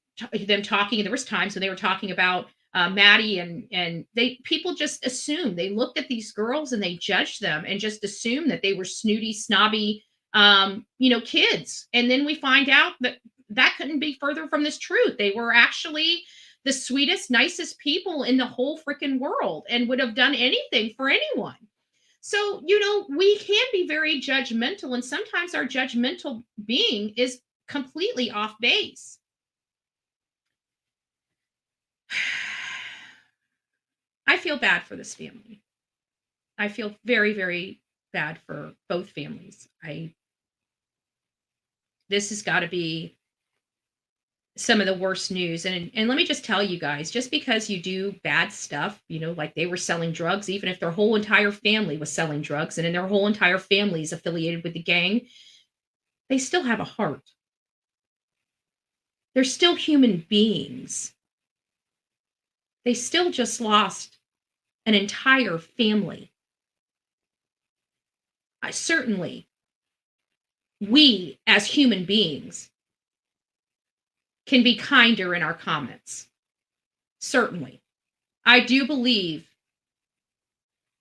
them talking. There was times when they were talking about Maddie and people just assumed, they looked at these girls and they judged them and just assumed that they were snooty, snobby, you know, kids. And then we find out that couldn't be further from this truth. They were actually the sweetest, nicest people in the whole freaking world and would have done anything for anyone. So, we can be very judgmental, and sometimes our judgmental being is completely off base. I feel bad for this family. I feel very, very bad for both families. This has got to be some of the worst news. And let me just tell you guys, just because you do bad stuff, like they were selling drugs, even if their whole entire family was selling drugs and their whole entire family is affiliated with the gang, they still have a heart. They're still human beings. They still just lost an entire family. Certainly, we as human beings can be kinder in our comments. Certainly. I do believe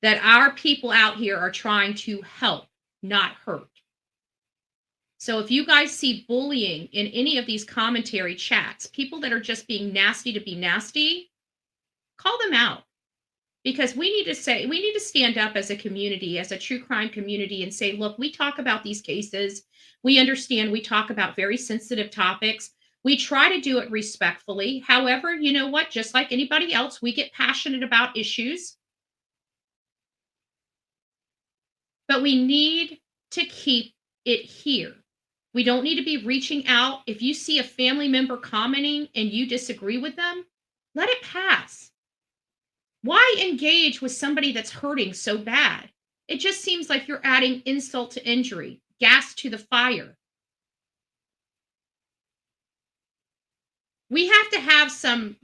that our people out here are trying to help, not hurt. So if you guys see bullying in any of these commentary chats, people that are just being nasty to be nasty, call them out. Because we need to stand up as a community, as a true crime community, and say, look, we talk about these cases. We understand we talk about very sensitive topics. We try to do it respectfully. However, you know what? Just like anybody else, we get passionate about issues. But we need to keep it here. We don't need to be reaching out. If you see a family member commenting and you disagree with them, let it pass. Why engage with somebody that's hurting so bad? It just seems like you're adding insult to injury, gas to the fire. We have to have some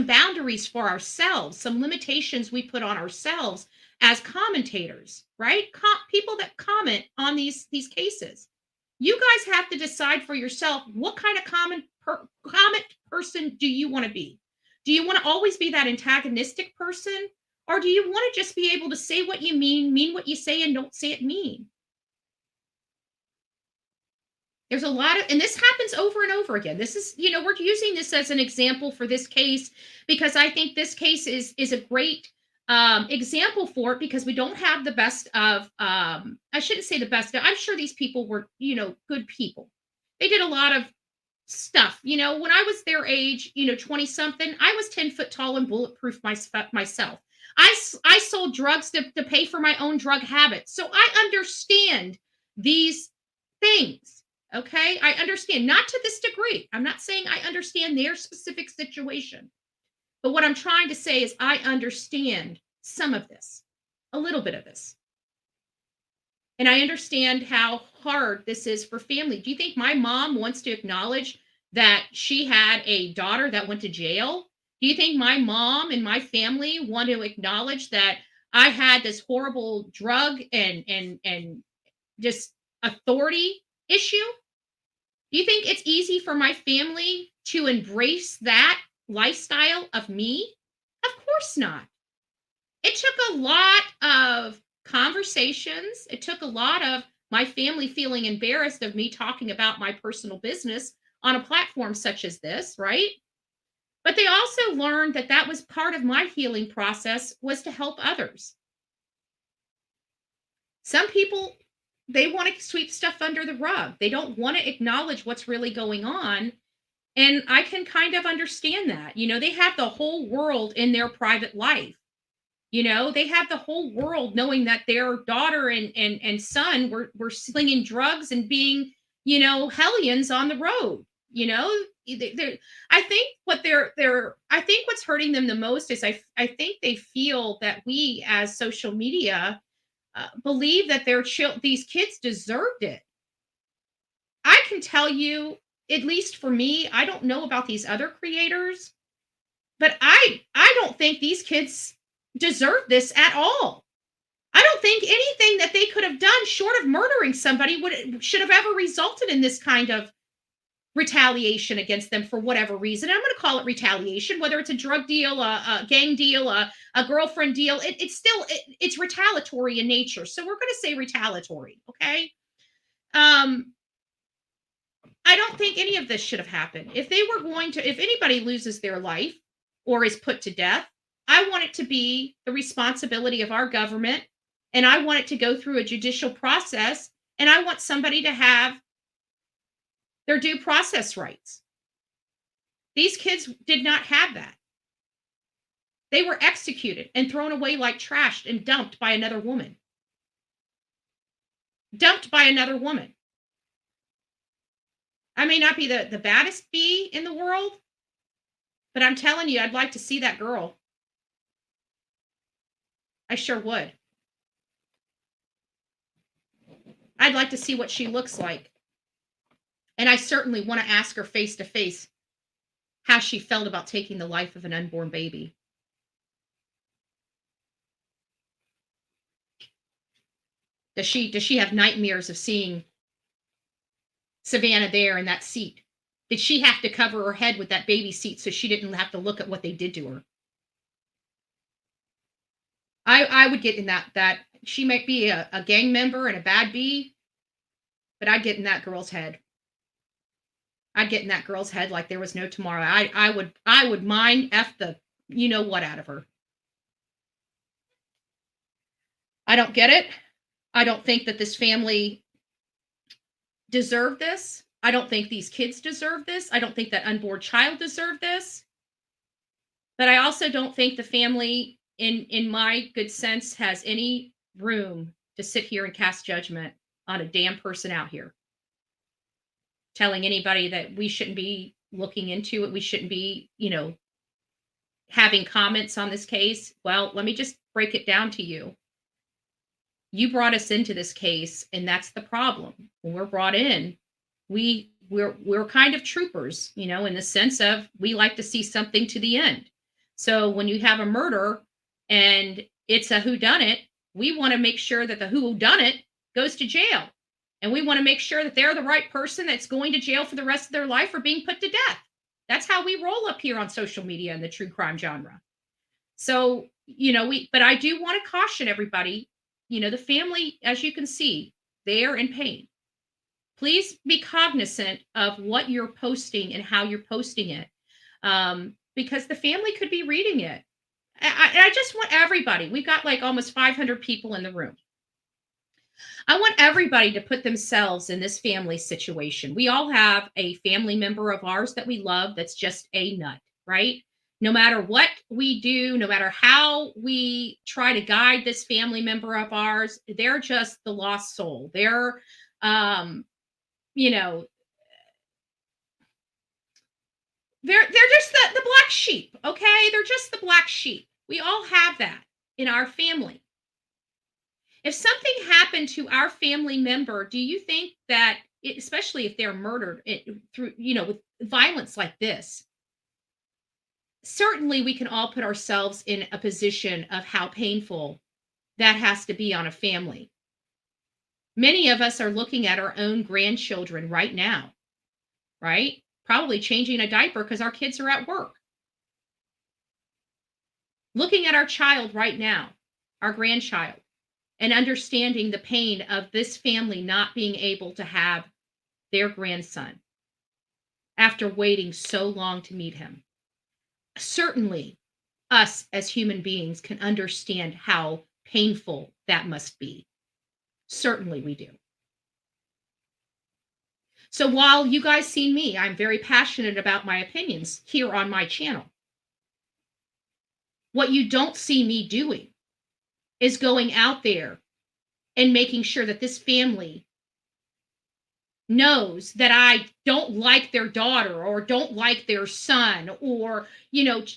boundaries for ourselves, some limitations we put on ourselves as commentators, right? People that comment on these cases. You guys have to decide for yourself, what kind of comment person do you want to be? Do you want to always be that antagonistic person? Or do you want to just be able to say what you mean what you say, and don't say it mean? There's a lot of, and this happens over and over again. This is, we're using this as an example for this case because I think this case is a great example for it, because we don't have the best of, I shouldn't say the best. I'm sure these people were, good people. They did a lot of stuff. When I was their age, 20 something, I was 10 foot tall and bulletproof myself. I sold drugs to pay for my own drug habits. So I understand these things. Okay. I understand, not to this degree. I'm not saying I understand their specific situation, but what I'm trying to say is I understand some of this, a little bit of this. And I understand how hard this is for family. Do you think my mom wants to acknowledge that she had a daughter that went to jail? Do you think my mom and my family want to acknowledge that I had this horrible drug and just authority issue? Do you think it's easy for my family to embrace that lifestyle of me? Of course not. It took a lot of conversations. It took a lot of my family feeling embarrassed of me talking about my personal business on a platform such as this, right? But they also learned that that was part of my healing process, was to help others. Some people, they want to sweep stuff under the rug. They don't want to acknowledge what's really going on. And I can kind of understand that. They have the whole world in their private life. They have the whole world knowing that their daughter and son were slinging drugs and being, hellions on the road. I think what's hurting them the most is I think they feel that we as social media believe that these kids deserved it. I can tell you, at least for me, I don't know about these other creators, but I don't think these kids deserve this at all. I don't think anything that they could have done short of murdering somebody should have ever resulted in this kind of retaliation against them for whatever reason. I'm going to call it retaliation, whether it's a drug deal, a gang deal, a girlfriend deal. It's retaliatory in nature. So we're going to say retaliatory. Okay. I don't think any of this should have happened. If anybody loses their life or is put to death, I want it to be the responsibility of our government, and I want it to go through a judicial process, and I want somebody to have their due process rights. These kids did not have that. They were executed and thrown away like trash and dumped by another woman. Dumped by another woman. I may not be the baddest bee in the world, but I'm telling you, I'd like to see that girl. I sure would. I'd like to see what she looks like. And I certainly want to ask her face to face how she felt about taking the life of an unborn baby. Does she have nightmares of seeing Savannah there in that seat? Did she have to cover her head with that baby seat so she didn't have to look at what they did to her? I would get in that she might be a gang member and a bad bee, but I'd get in that girl's head. I'd get in that girl's head like there was no tomorrow. I would mind F the you know what out of her. I don't get it. I don't think that this family deserved this. I don't think these kids deserve this. I don't think that unborn child deserved this. But I also don't think the family, in my good sense, has any room to sit here and cast judgment on a damn person out here. Telling anybody that we shouldn't be looking into it. We shouldn't be, having comments on this case. Well, let me just break it down to you. You brought us into this case, and that's the problem. When we're brought in, we're kind of troopers, in the sense of we like to see something to the end. So when you have a murder and it's a whodunit, we want to make sure that the whodunit goes to jail. And we want to make sure that they're the right person that's going to jail for the rest of their life or being put to death. That's how we roll up here on social media in the true crime genre. So, but I do want to caution everybody, the family, as you can see, they are in pain. Please be cognizant of what you're posting and how you're posting it, because the family could be reading it. I just want everybody, we've got like almost 500 people in the room. I want everybody to put themselves in this family situation. We all have a family member of ours that we love that's just a nut, right? No matter what we do, no matter how we try to guide this family member of ours, they're just the lost soul. They're, they're just the black sheep, okay? They're just the black sheep. We all have that in our family. If something happened to our family member, do you think that, especially if they're murdered through, with violence like this, certainly we can all put ourselves in a position of how painful that has to be on a family. Many of us are looking at our own grandchildren right now, right? Probably changing a diaper because our kids are at work. Looking at our child right now, our grandchild, and understanding the pain of this family not being able to have their grandson after waiting so long to meet him. Certainly, us as human beings can understand how painful that must be. Certainly we do. So while you guys see me, I'm very passionate about my opinions here on my channel. What you don't see me doing is going out there and making sure that this family knows that I don't like their daughter or don't like their son, or,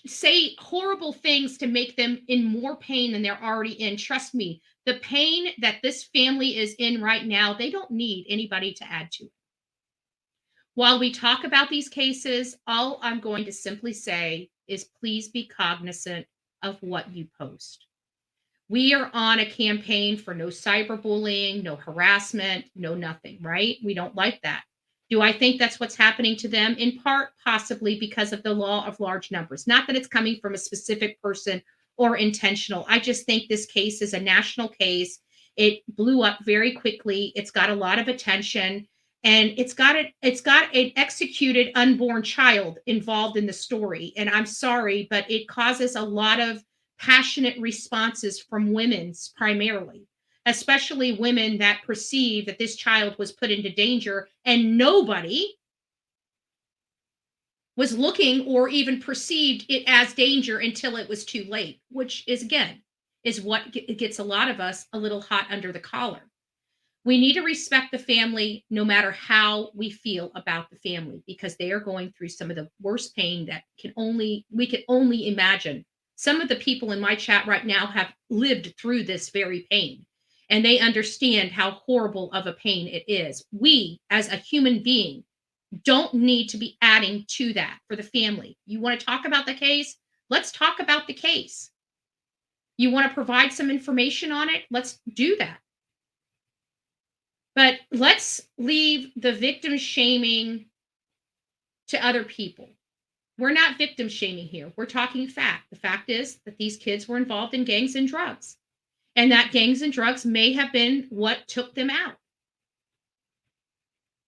say horrible things to make them in more pain than they're already in. Trust me, the pain that this family is in right now, they don't need anybody to add to it. While we talk about these cases, all I'm going to simply say is please be cognizant of what you post. We are on a campaign for no cyberbullying, no harassment, no nothing, right? We don't like that. Do I think that's what's happening to them? In part, possibly because of the law of large numbers. Not that it's coming from a specific person or intentional. I just think this case is a national case. It blew up very quickly. It's got a lot of attention. And it's got an executed unborn child involved in the story. And I'm sorry, but it causes a lot of passionate responses from women primarily, especially women that perceive that this child was put into danger and nobody was looking or even perceived it as danger until it was too late, which is, again, is what gets a lot of us a little hot under the collar. We need to respect the family no matter how we feel about the family, because they are going through some of the worst pain that we can only imagine. Some of the people in my chat right now have lived through this very pain, and they understand how horrible of a pain it is. We, as a human being, don't need to be adding to that for the family. You want to talk about the case? Let's talk about the case. You want to provide some information on it? Let's do that. But let's leave the victim shaming to other people. We're not victim shaming here. We're talking fact. The fact is that these kids were involved in gangs and drugs, and that gangs and drugs may have been what took them out.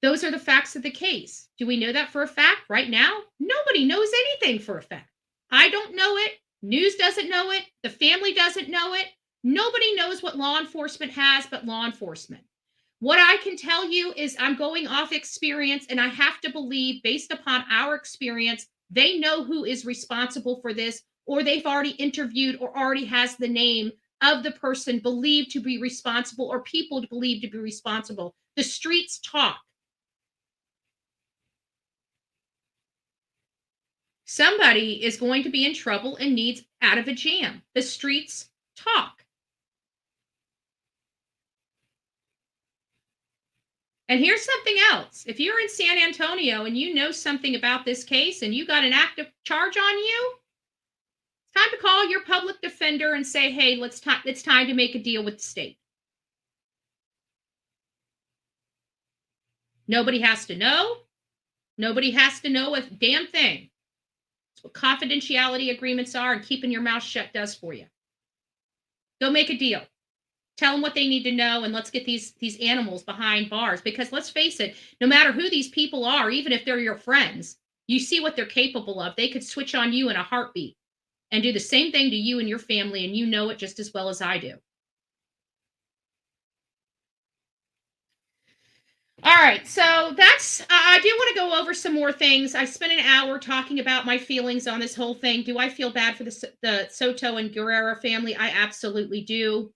Those are the facts of the case. Do we know that for a fact right now? Nobody knows anything for a fact. I don't know it. News doesn't know it. The family doesn't know it. Nobody knows what law enforcement has but law enforcement. What I can tell you is I'm going off experience, and I have to believe, based upon our experience, they know who is responsible for this, or they've already interviewed or already has the name of the person believed to be responsible or people believed to be responsible. The streets talk. Somebody is going to be in trouble and needs out of a jam. The streets talk. And here's something else. If you're in San Antonio and you know something about this case and you got an active charge on you, it's time to call your public defender and say, hey, it's time to make a deal with the state. Nobody has to know. Nobody has to know a damn thing. That's what confidentiality agreements are, and keeping your mouth shut does for you. Go make a deal. Tell them what they need to know, and let's get these animals behind bars. Because let's face it, no matter who these people are, even if they're your friends, you see what they're capable of. They could switch on you in a heartbeat and do the same thing to you and your family, and you know it just as well as I do. All right, so that's, I do want to go over some more things. I spent an hour talking about my feelings on this whole thing. Do I feel bad for the Soto and Guerra family? I absolutely do.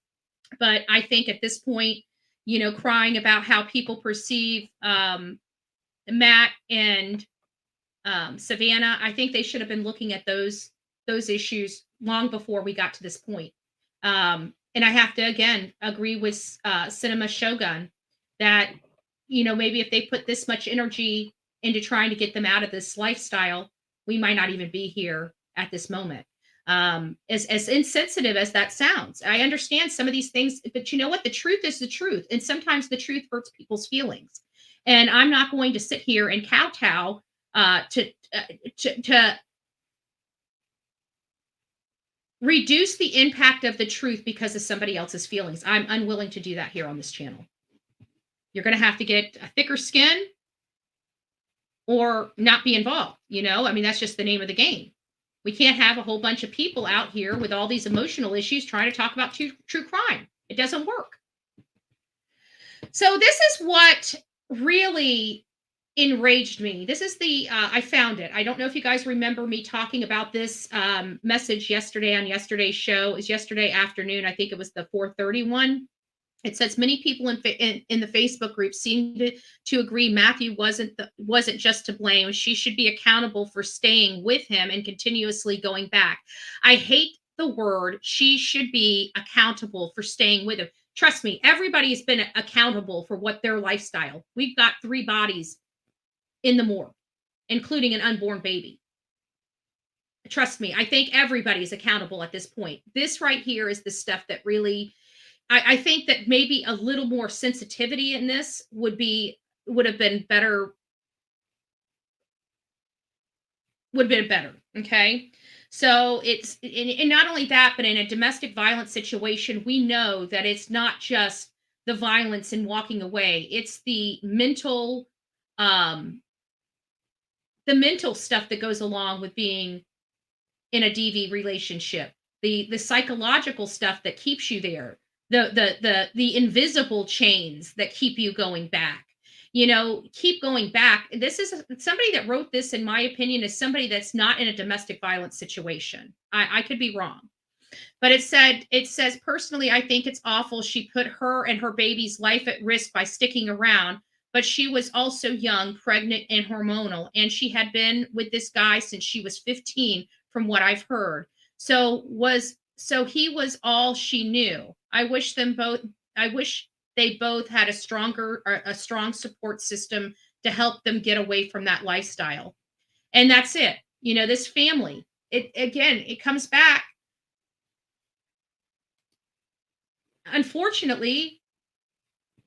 But I think at this point, crying about how people perceive Matt and Savannah, I think they should have been looking at those issues long before we got to this point. And I have to, again, agree with Cinema Shogun that, maybe if they put this much energy into trying to get them out of this lifestyle, we might not even be here at this moment. As insensitive as that sounds, I understand some of these things, but you know what? The truth is the truth. And sometimes the truth hurts people's feelings. And I'm not going to sit here and kowtow to reduce the impact of the truth because of somebody else's feelings. I'm unwilling to do that here on this channel. You're going to have to get a thicker skin or not be involved. That's just the name of the game. We can't have a whole bunch of people out here with all these emotional issues trying to talk about true crime. It doesn't work. So this is what really enraged me. This is I found it. I don't know if you guys remember me talking about this message yesterday on yesterday's show. It was yesterday afternoon. I think it was the 4:30 one. It says many people in the Facebook group seem to agree Matthew wasn't just to blame. She should be accountable for staying with him and continuously going back. I hate the word she should be accountable for staying with him. Trust me, everybody's been accountable for what their lifestyle. We've got 3 bodies in the morgue, including an unborn baby. Trust me, I think everybody's accountable at this point. This right here is the stuff that really, I think that maybe a little more sensitivity in this would have been better. Okay. So it's, and not only that, but in a domestic violence situation, we know that it's not just the violence and walking away. It's the mental the mental stuff that goes along with being in a DV relationship, the psychological stuff that keeps you there, the invisible chains that keep you going back. Keep going back. This is somebody that wrote this, in my opinion, is somebody that's not in a domestic violence situation. I could be wrong. But it says, personally, I think it's awful. She put her and her baby's life at risk by sticking around, but she was also young, pregnant, and hormonal. And she had been with this guy since she was 15, from what I've heard. So he was all she knew. I wish they both had a strong support system to help them get away from that lifestyle. And that's it. This family, it comes back, unfortunately,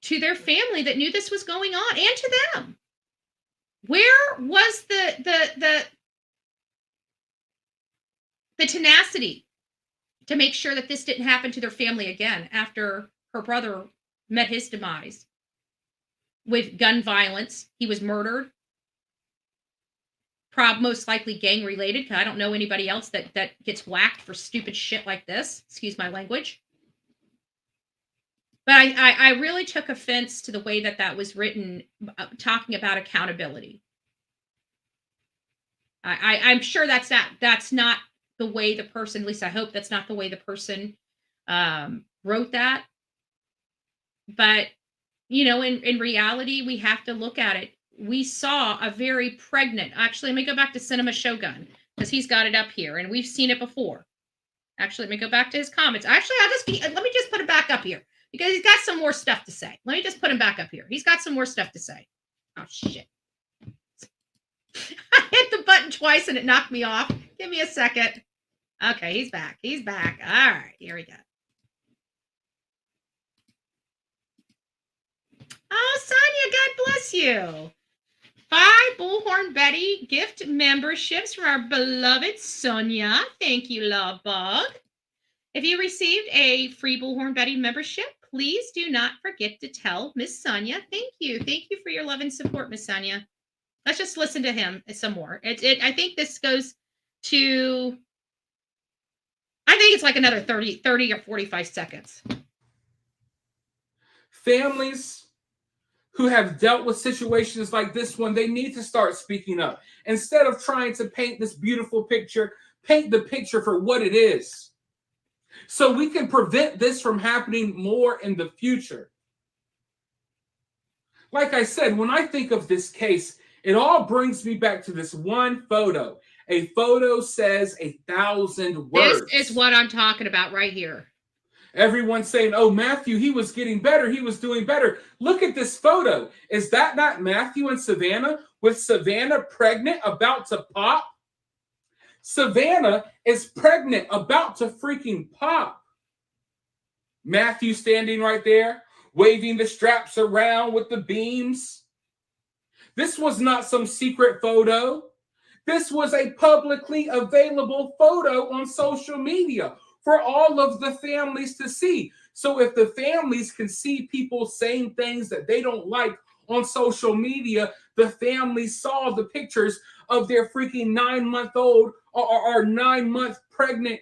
to their family that knew this was going on, and to them. Where was the tenacity to make sure that this didn't happen to their family again after her brother met his demise with gun violence? He was murdered, most likely gang related, because I don't know anybody else that gets whacked for stupid shit like this. Excuse my language. But I really took offense to the way that was written, talking about accountability. I'm sure that's not the way the person, at least I hope that's not the way the person wrote that. But, in reality, we have to look at it. We saw a very pregnant, actually, let me go back to Cinema Shogun, because he's got it up here, and we've seen it before. Actually, let me go back to his comments. Actually, let me just put it back up here, because he's got some more stuff to say. Let me just put him back up here. He's got some more stuff to say. Oh, shit. I hit the button twice and it knocked me off. Give me a second. Okay, he's back. He's back. All right, here we go. Oh, Sonia, God bless you. 5 Bullhorn Betty gift memberships from our beloved Sonia. Thank you, love bug. If you received a free Bullhorn Betty membership, please do not forget to tell Miss Sonia. Thank you. Thank you for your love and support, Miss Sonia. Let's just listen to him some more. I think this goes to, I think it's like another 30 or 45 seconds. Families who have dealt with situations like this one, they need to start speaking up. Instead of trying to paint this beautiful picture, paint the picture for what it is, so we can prevent this from happening more in the future. Like I said, when I think of this case, it all brings me back to this one photo. A photo says 1,000 words. This is what I'm talking about right here. Everyone's saying, oh, Matthew, he was getting better. He was doing better. Look at this photo. Is that not Matthew and Savannah, with Savannah pregnant, about to pop? Savannah is pregnant, about to freaking pop. Matthew standing right there, waving the straps around with the beams. This was not some secret photo. This was a publicly available photo on social media for all of the families to see. So if the families can see people saying things that they don't like on social media, the families saw the pictures of their freaking 9-month-old or 9-month pregnant,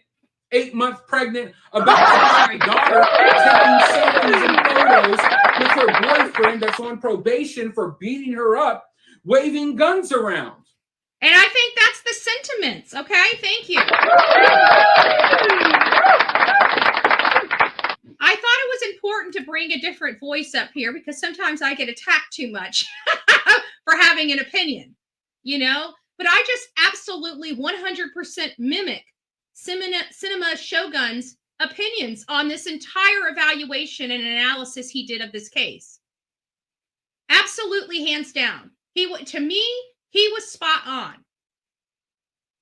8-month pregnant, about to die daughter taking selfies and photos with her boyfriend that's on probation for beating her up, waving guns around. And I think that's the sentiments. Okay, thank you. I thought it was important to bring a different voice up here, because sometimes I get attacked too much for having an opinion, But I just absolutely 100% mimic Cinema Shogun's opinions on this entire evaluation and analysis he did of this case. Absolutely, hands down. To me, he was spot on.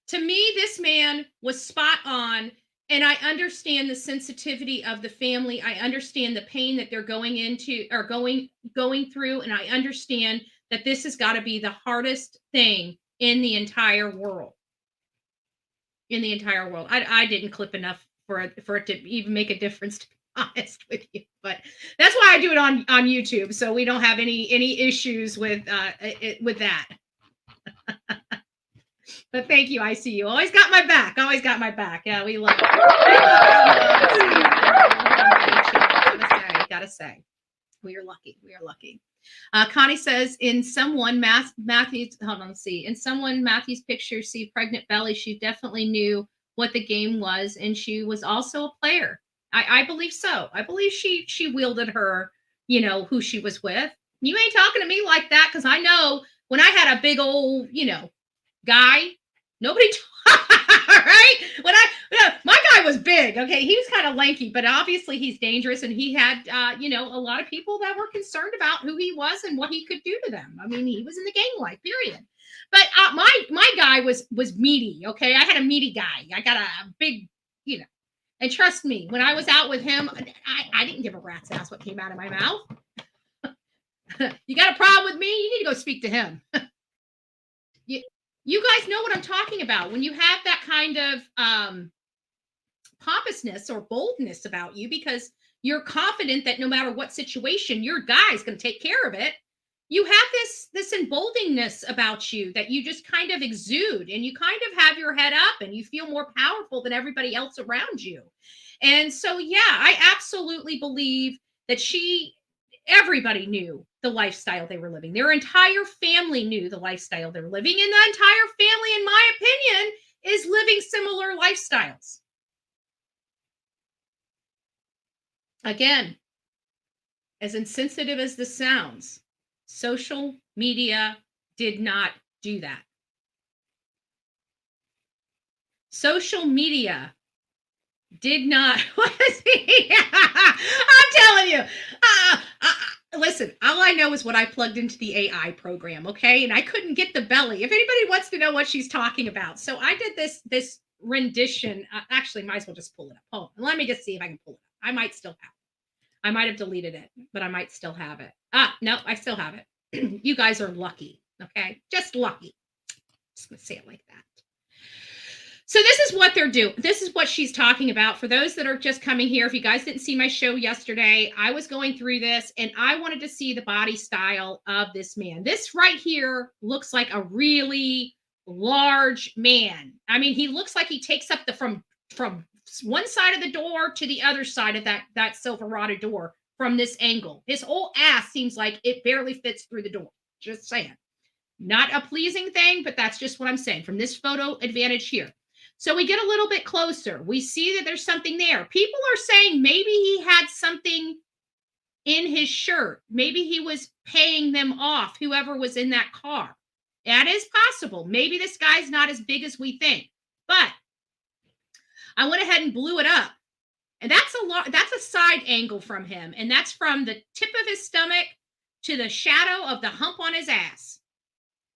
To me, this man was spot on, and I understand the sensitivity of the family. I understand the pain that they're going into or going through, and I understand that this has got to be the hardest thing in the entire world. I didn't clip enough for it to even make a difference honest with you, but that's why I do it on YouTube, so we don't have any issues with that. But thank you, I see you. Always got my back. Always got my back. Yeah, we love it. Gotta say, we are lucky. We are lucky. Connie says, in someone Matthew's, hold on, let's see. In someone Matthew's picture, see pregnant belly. She definitely knew what the game was, and she was also a player. I believe so. I believe she wielded her, who she was with. You ain't talking to me like that, because I know when I had a big old, guy, nobody right? When my guy was big, okay, he was kind of lanky, but obviously he's dangerous, and he had a lot of people that were concerned about who he was and what he could do to them. I mean, he was in the gang life, period. But my guy was meaty, okay? I had a meaty guy. I got a big, and trust me, when I was out with him, I didn't give a rat's ass what came out of my mouth. You got a problem with me? You need to go speak to him. You guys know what I'm talking about. When you have that kind of pompousness or boldness about you, because you're confident that no matter what situation, your guy's going to take care of it. You have this emboldeningness about you that you just kind of exude, and you kind of have your head up, and you feel more powerful than everybody else around you. And so, yeah, I absolutely believe that everybody knew the lifestyle they were living. Their entire family knew the lifestyle they were living, and the entire family, in my opinion, is living similar lifestyles. Again, as insensitive as this sounds, social media did not do that. Social media did not. I'm telling you. Listen, all I know is what I plugged into the AI program, okay? And I couldn't get the belly. If anybody wants to know what she's talking about. So I did this rendition. Actually, might as well just pull it up. Oh, let me just see if I can pull it up. I might still have it. I might have deleted it, but I might still have it. No, I still have it. You guys are lucky, okay? Just lucky. Just going to say it like that. So this is what they're doing. This is what she's talking about. For those that are just coming here, if you guys didn't see my show yesterday, I was going through this, and I wanted to see the body style of this man. This right here looks like a really large man. I mean, he looks like he takes up the from one side of the door to the other side of that Silverado door from this angle. His whole ass seems like it barely fits through the door. Just saying. Not a pleasing thing, but that's just what I'm saying from this photo advantage here. So we get a little bit closer. We see that there's something there. People are saying maybe he had something in his shirt. Maybe he was paying them off, whoever was in that car. That is possible. Maybe this guy's not as big as we think. But I went ahead and blew it up. And that's a side angle from him. And that's from the tip of his stomach to the shadow of the hump on his ass.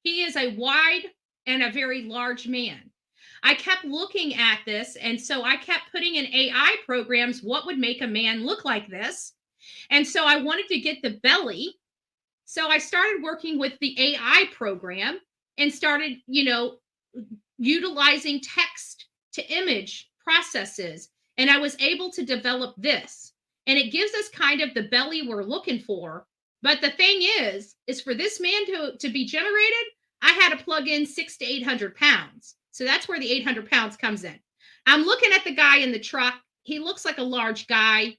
He is a wide and a very large man. I kept looking at this, and so I kept putting in AI programs, what would make a man look like this? And so I wanted to get the belly. So I started working with the AI program and started, utilizing text to image processes. And I was able to develop this. And it gives us kind of the belly we're looking for. But the thing is for this man to be generated, I had to plug in 600 to 800 pounds. So that's where the 800 pounds comes in. I'm looking at the guy in the truck. He looks like a large guy.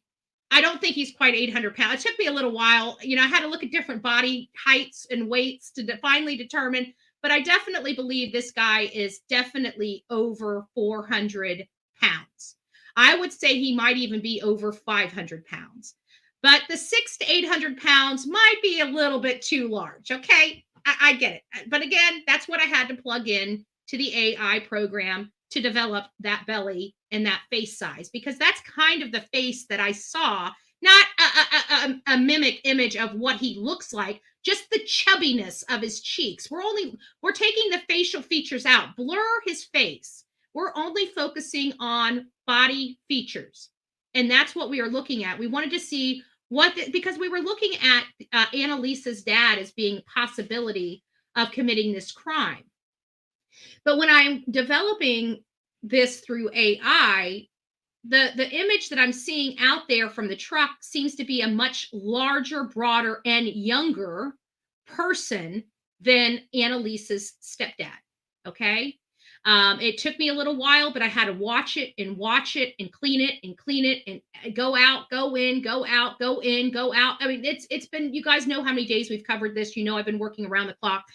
I don't think he's quite 800 pounds. It took me a little while. I had to look at different body heights and weights to finally determine. But I definitely believe this guy is definitely over 400 pounds. I would say he might even be over 500 pounds. But the 600 to 800 pounds might be a little bit too large. Okay, I get it. But again, that's what I had to plug in to the AI program to develop that belly and that face size, because that's kind of the face that I saw, not a mimic image of what he looks like, just the chubbiness of his cheeks. We're taking the facial features out, blur his face. We're only focusing on body features. And that's what we are looking at. We wanted to see because we were looking at Annalisa's dad as being a possibility of committing this crime. But when I'm developing this through AI, the image that I'm seeing out there from the truck seems to be a much larger, broader, and younger person than Annalisa's stepdad. Okay. It took me a little while, but I had to watch it and clean it and clean it and go out, go in, go out, go in, go out. I mean, it's been, you guys know how many days we've covered this. You know, I've been working around the clock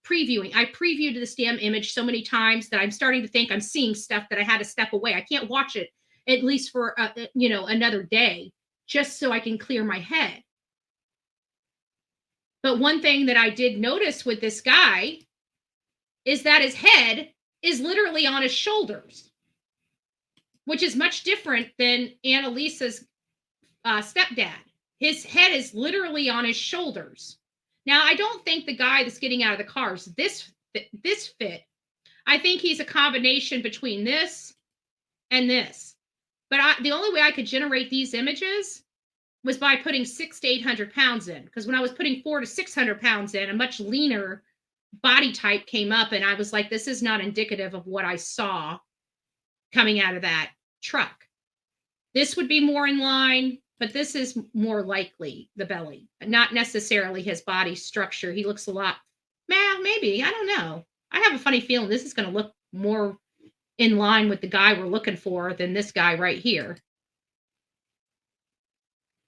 previewing. I previewed this damn image so many times that I'm starting to think I'm seeing stuff that I had to step away. I can't watch it at least for you know, another day, just so I can clear my head. But one thing that I did notice with this guy is that his head is literally on his shoulders, which is much different than Annalisa's stepdad. His head is literally on his shoulders. Now, I don't think the guy that's getting out of the car is this fit. I think he's a combination between this and this. But the only way I could generate these images was by putting 600 to 800 pounds in. Because when I was putting 400 to 600 pounds in, a much leaner body type came up, and I was like, this is not indicative of what I saw coming out of that truck. This would be more in line, but this is more likely the belly, not necessarily his body structure. He looks a lot, maybe, I don't know. I have a funny feeling this is going to look more in line with the guy we're looking for than this guy right here.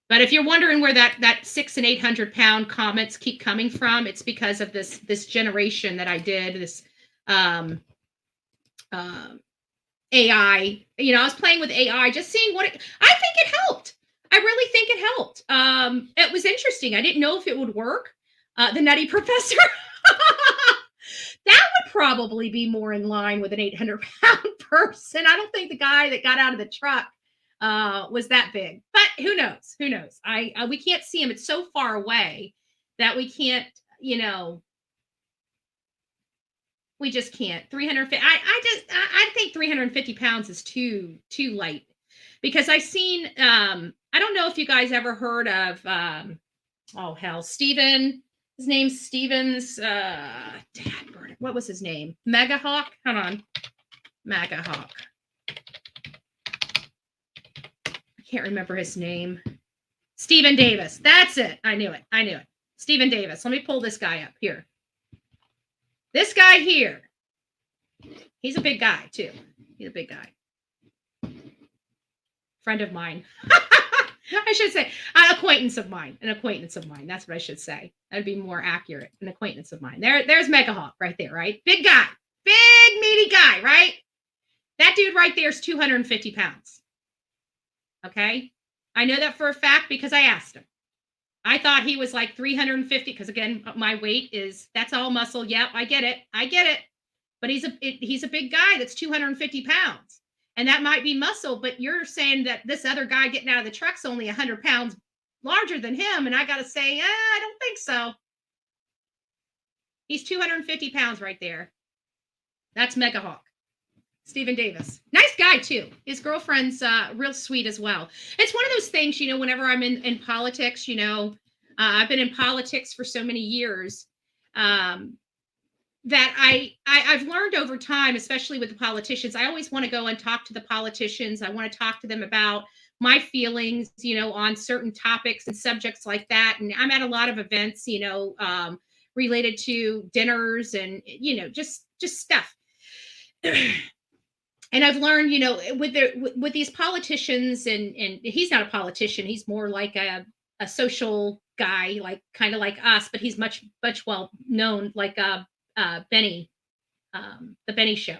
But if you're wondering where that 600 and 800 pound comments keep coming from, it's because of this generation that I did, this AI. You know, I was playing with AI, just seeing what I think it helped. I really think it helped. It was interesting. I didn't know if it would work. The Nutty Professor. That would probably be more in line with an 800 pound person. I don't think the guy that got out of the truck was that big, but who knows? Who knows? We can't see him. It's so far away that we can't, you know, we just can't. 350. I think 350 pounds is too light, because I've seen, I don't know if you guys ever heard of, oh hell, Steven. His name's Steven's, what was his name? Megahawk? Hold on. Megahawk. I can't remember his name. Stephen Davis. That's it. I knew it. Stephen Davis. Let me pull this guy up here. This guy here. He's a big guy, too. He's a big guy. Friend of mine. I should say an acquaintance of mine. That's what I should say. That'd be more accurate. An acquaintance of mine. There's Megahawk right there, right? Big guy. Big, meaty guy, right? That dude right there is 250 pounds. Okay? I know that for a fact because I asked him. I thought he was like 350, because again, my weight that's all muscle. Yep, I get it. But he's a big guy that's 250 pounds. And that might be muscle, but you're saying that this other guy getting out of the truck's only 100 pounds larger than him. And I got to say, I don't think so. He's 250 pounds right there. That's Megahawk. Stephen Davis. Nice guy, too. His girlfriend's real sweet as well. It's one of those things, you know, whenever I'm in politics, you know, I've been in politics for so many years, that I've learned over time, especially with the politicians. I always want to go and talk to the politicians. I want to talk to them about my feelings, you know, on certain topics and subjects like that. And I'm at a lot of events, you know, related to dinners and, you know, just stuff. And I've learned, you know, with these politicians, and he's not a politician. He's more like a social guy, like kind of like us, but he's much well known, like Benny, the Benny Show.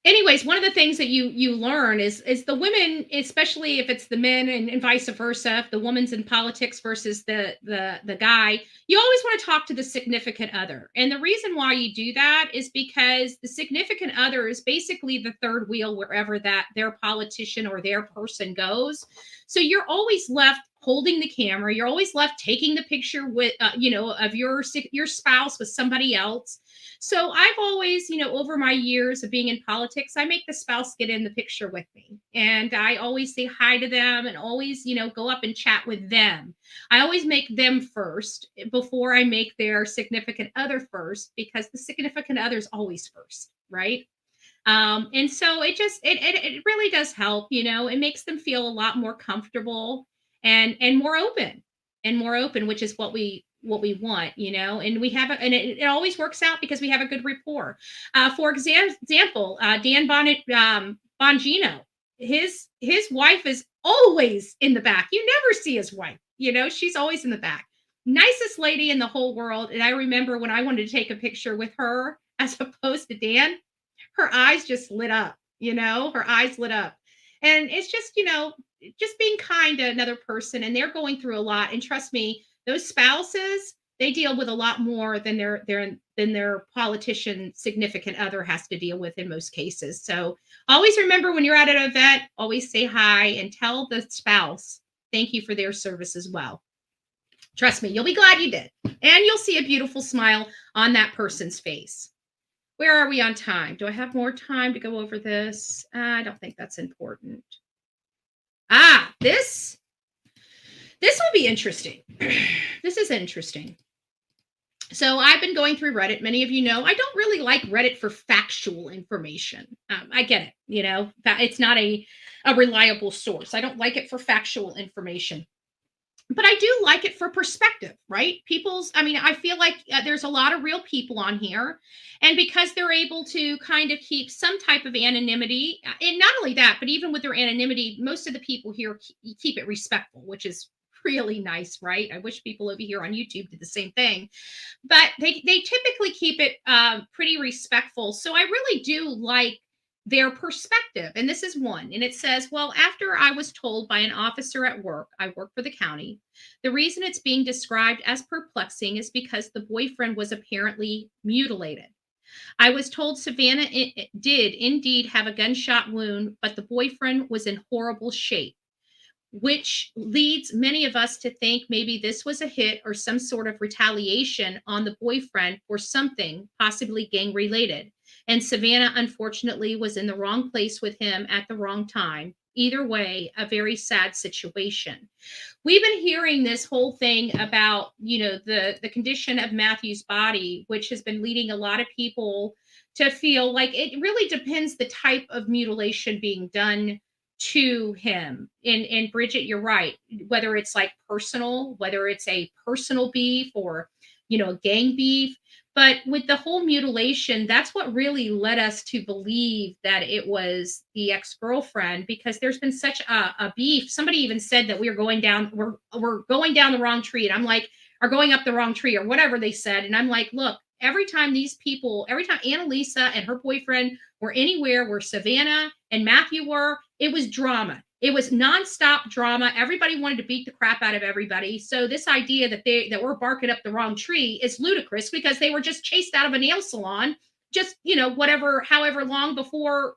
Anyways, one of the things that you learn is the women, especially if it's the men and vice versa, if the woman's in politics versus the guy, you always want to talk to the significant other. And the reason why you do that is because the significant other is basically the third wheel wherever that their politician or their person goes. So you're always left holding the camera. You're always left taking the picture with, you know, of your spouse with somebody else. So I've always, you know, over my years of being in politics, I make the spouse get in the picture with me. And I always say hi to them and always, you know, go up and chat with them. I always make them first before I make their significant other first, because the significant other is always first, right? And so it really does help, it makes them feel a lot more comfortable and more open, which is what we want, and we have and it always works out because we have a good rapport. For example, Dan Bongino, his wife is always in the back. You never see his wife, she's always in the back. Nicest lady in the whole world. And I remember when I wanted to take a picture with her as opposed to Dan, her eyes just lit up, her eyes lit up. And it's just, just being kind to another person, and they're going through a lot. And trust me, those spouses, they deal with a lot more than their politician significant other has to deal with in most cases. So always remember, when you're at an event, always say hi and tell the spouse thank you for their service as well. Trust me, you'll be glad you did. And you'll see a beautiful smile on that person's face. Where are we on time? Do I have more time to go over this? I don't think that's important. This will be interesting. This is interesting. So I've been going through Reddit. Many of you know I don't really like Reddit for factual information. I get it. It's not a reliable source. I don't like it for factual information. But I do like it for perspective, right? I feel like there's a lot of real people on here. And because they're able to kind of keep some type of anonymity, and not only that, but even with their anonymity, most of the people here keep it respectful, which is really nice, right? I wish people over here on YouTube did the same thing. But they typically keep it pretty respectful. So I really do like their perspective. And this is one. And it says, well, after I was told by an officer at work, I work for the county, the reason it's being described as perplexing is because the boyfriend was apparently mutilated. I was told Savannah did indeed have a gunshot wound, but the boyfriend was in horrible shape, which leads many of us to think maybe this was a hit or some sort of retaliation on the boyfriend for something possibly gang related. And Savannah, unfortunately, was in the wrong place with him at the wrong time. Either way, a very sad situation. We've been hearing this whole thing about, the condition of Matthew's body, which has been leading a lot of people to feel like it really depends the type of mutilation being done to him. And Bridget, you're right. Whether it's like personal, whether it's a personal beef or, a gang beef. But with the whole mutilation, that's what really led us to believe that it was the ex-girlfriend, because there's been such a beef. Somebody even said that we're going down the wrong tree. And I'm like, are going up the wrong tree or whatever they said. And I'm like, look, every time Annalisa and her boyfriend were anywhere where Savannah and Matthew were, it was drama. It was nonstop drama. Everybody wanted to beat the crap out of everybody. So this idea that we're barking up the wrong tree is ludicrous, because they were just chased out of a nail salon, just, however long before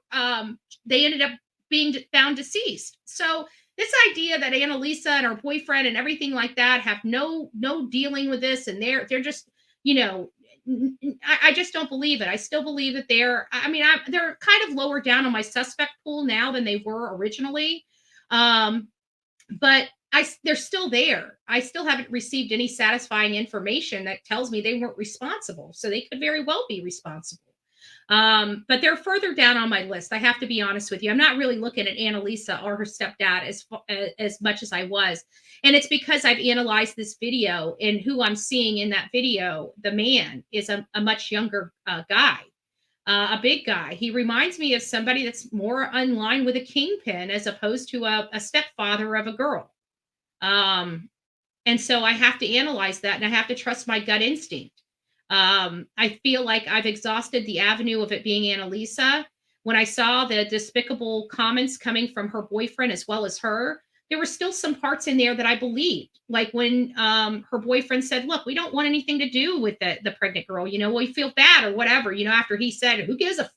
they ended up being found deceased. So this idea that Annalisa and her boyfriend and everything like that have no dealing with this, and they're just, I just don't believe it. I still believe that they're kind of lower down on my suspect pool now than they were originally. But they're still there. I still haven't received any satisfying information that tells me they weren't responsible. So they could very well be responsible. But they're further down on my list. I have to be honest with you. I'm not really looking at Annalisa or her stepdad as much as I was. And it's because I've analyzed this video, and who I'm seeing in that video, the man is a much younger guy, a big guy. He reminds me of somebody that's more in line with a kingpin as opposed to a stepfather of a girl. And so I have to analyze that, and I have to trust my gut instinct. I feel like I've exhausted the avenue of it being Annalisa. When I saw the despicable comments coming from her boyfriend as well as her, there were still some parts in there that I believed. Like when her boyfriend said, look, we don't want anything to do with the pregnant girl. We feel bad or whatever, after he said, who gives a,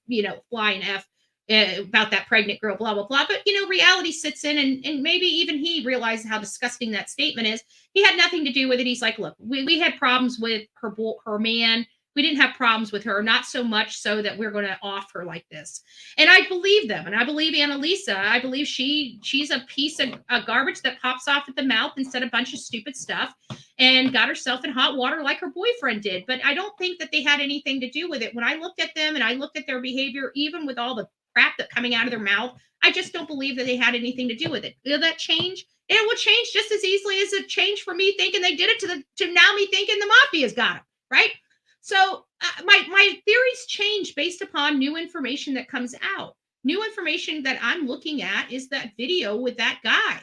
flying F about that pregnant girl, blah, blah, blah. But, reality sits in, and maybe even he realized how disgusting that statement is. He had nothing to do with it. He's like, look, we had problems with her man. We didn't have problems with her, not so much so that we're going to off her like this. And I believe them. And I believe Annalisa. I believe she's a piece of garbage that pops off at the mouth and said a bunch of stupid stuff and got herself in hot water like her boyfriend did. But I don't think that they had anything to do with it. When I looked at them and I looked at their behavior, even with all the crap that coming out of their mouth, I just don't believe that they had anything to do with it. Will that change? It will change just as easily as it changed for me thinking they did it to now me thinking the mafia's got them, right? So my theories change based upon new information that comes out. New information that I'm looking at is that video with that guy.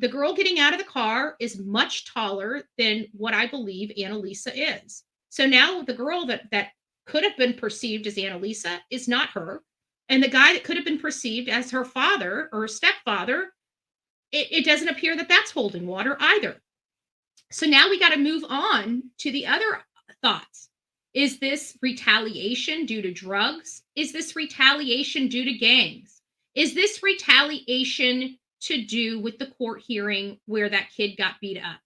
The girl getting out of the car is much taller than what I believe Annalisa is. So now the girl that could have been perceived as Annalisa is not her. And the guy that could have been perceived as her father or stepfather, it doesn't appear that that's holding water either. So now we got to move on to the other thoughts. Is this retaliation due to drugs? Is this retaliation due to gangs? Is this retaliation to do with the court hearing where that kid got beat up?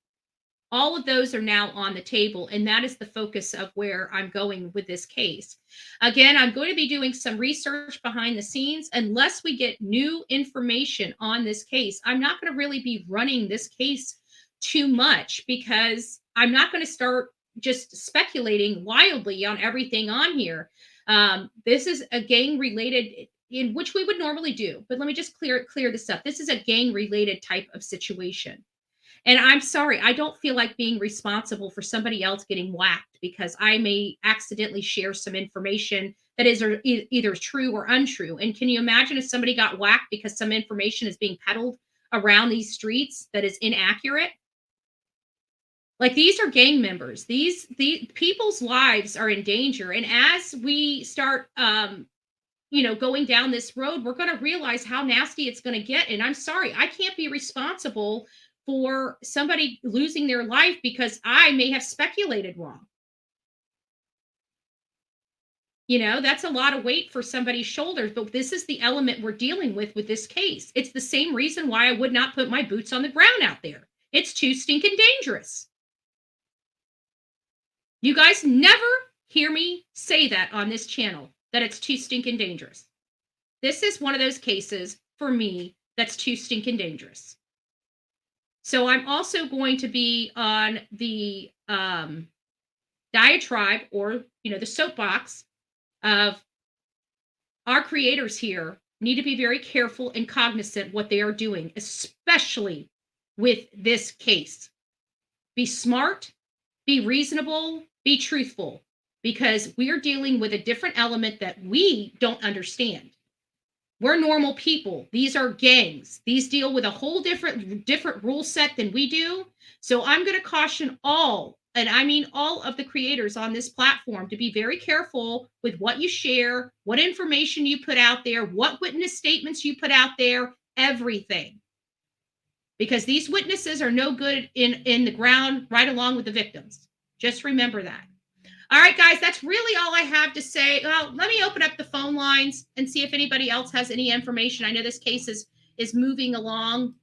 All of those are now on the table, and that is the focus of where I'm going with this case. Again, I'm going to be doing some research behind the scenes. Unless we get new information on this case, I'm not going to really be running this case too much because I'm not going to start just speculating wildly on everything on here. This is a gang-related, in which we would normally do, but let me just clear this up. This is a gang-related type of situation. And I'm sorry, I don't feel like being responsible for somebody else getting whacked because I may accidentally share some information that is either true or untrue. And can you imagine if somebody got whacked because some information is being peddled around these streets that is inaccurate? Like, these are gang members. These people's lives are in danger. And as we start, going down this road, we're going to realize how nasty it's going to get. And I'm sorry, I can't be responsible for somebody losing their life because I may have speculated wrong. That's a lot of weight for somebody's shoulders, but this is the element we're dealing with this case. It's the same reason why I would not put my boots on the ground out there. It's too stinking dangerous. You guys never hear me say that on this channel, that it's too stinking dangerous. This is one of those cases for me that's too stinking dangerous. So I'm also going to be on the diatribe, or the soapbox of our creators here need to be very careful and cognizant what they are doing, especially with this case. Be smart, be reasonable, be truthful, because we are dealing with a different element that we don't understand. We're normal people. These are gangs. These deal with a whole different rule set than we do. So I'm going to caution all, and I mean all of the creators on this platform, to be very careful with what you share, what information you put out there, what witness statements you put out there, everything. Because these witnesses are no good in the ground right along with the victims. Just remember that. All right, guys, that's really all I have to say. Well, let me open up the phone lines and see if anybody else has any information. I know this case is moving along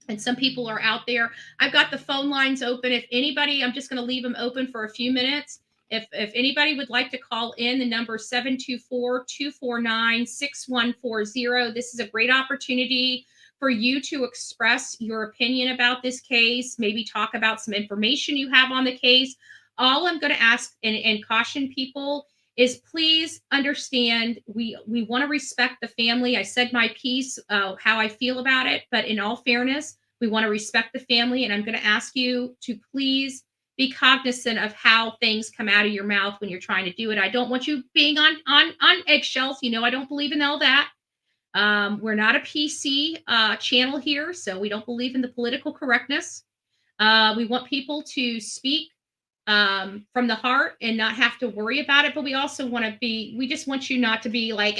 and some people are out there. I've got the phone lines open. If anybody, I'm just going to leave them open for a few minutes. If anybody would like to call in, the number 724-249-6140. This is a great opportunity for you to express your opinion about this case, maybe talk about some information you have on the case. All I'm going to ask and caution people is, please understand, we want to respect the family. I said my piece, how I feel about it, but in all fairness, we want to respect the family. And I'm going to ask you to please be cognizant of how things come out of your mouth when you're trying to do it. I don't want you being on eggshells. I don't believe in all that. We're not a PC channel here, so we don't believe in the political correctness. We want people to speak from the heart and not have to worry about it. But we also we just want you not to be like,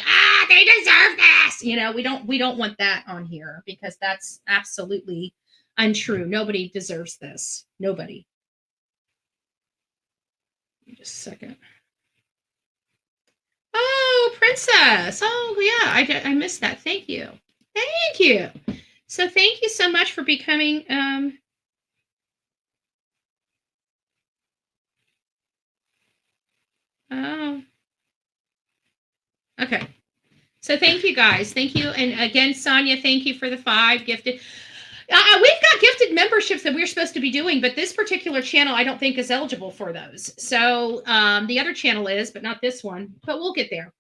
they deserve this. We don't want that on here, because that's absolutely untrue. Nobody deserves this. Nobody. Just a second. Oh, Princess. Oh, yeah. I missed that. Thank you. Thank you. So thank you so much for becoming Oh. Okay. So thank you guys. Thank you. And again, Sonia, thank you for the 5 gifted. We've got gifted memberships that we're supposed to be doing, but this particular channel I don't think is eligible for those. So the other channel is, but not this one. But we'll get there.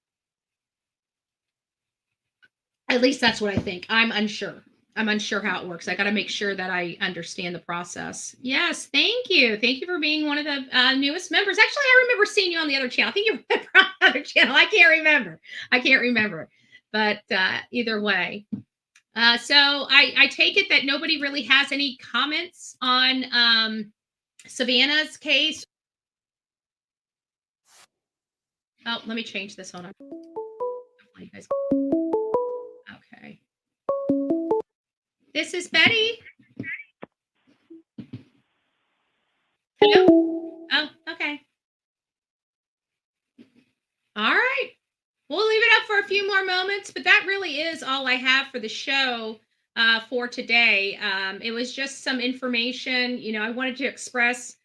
At least that's what I think. I'm unsure. I'm unsure how it works. I got to make sure that I understand the process. Yes, thank you. Thank you for being one of the newest members. Actually, I remember seeing you on the other channel. I think you were on the other channel. I can't remember. But either way. So I take it that nobody really has any comments on Savannah's case. Oh, let me change this. Hold on. Okay. This is Betty. Hello? Oh, okay. All right. We'll leave it up for a few more moments, but that really is all I have for the show for today. It was just some information. I wanted to express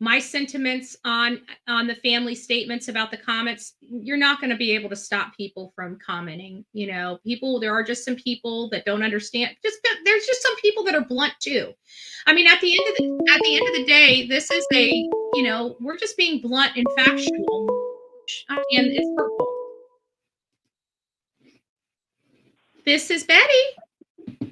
my sentiments on the family statements about the comments. You're not going to be able to stop people from commenting. There are just some people that don't understand. There's just some people that are blunt too. I mean, at the end of the day, this is we're just being blunt and factual, and it's hurtful. This is Betty.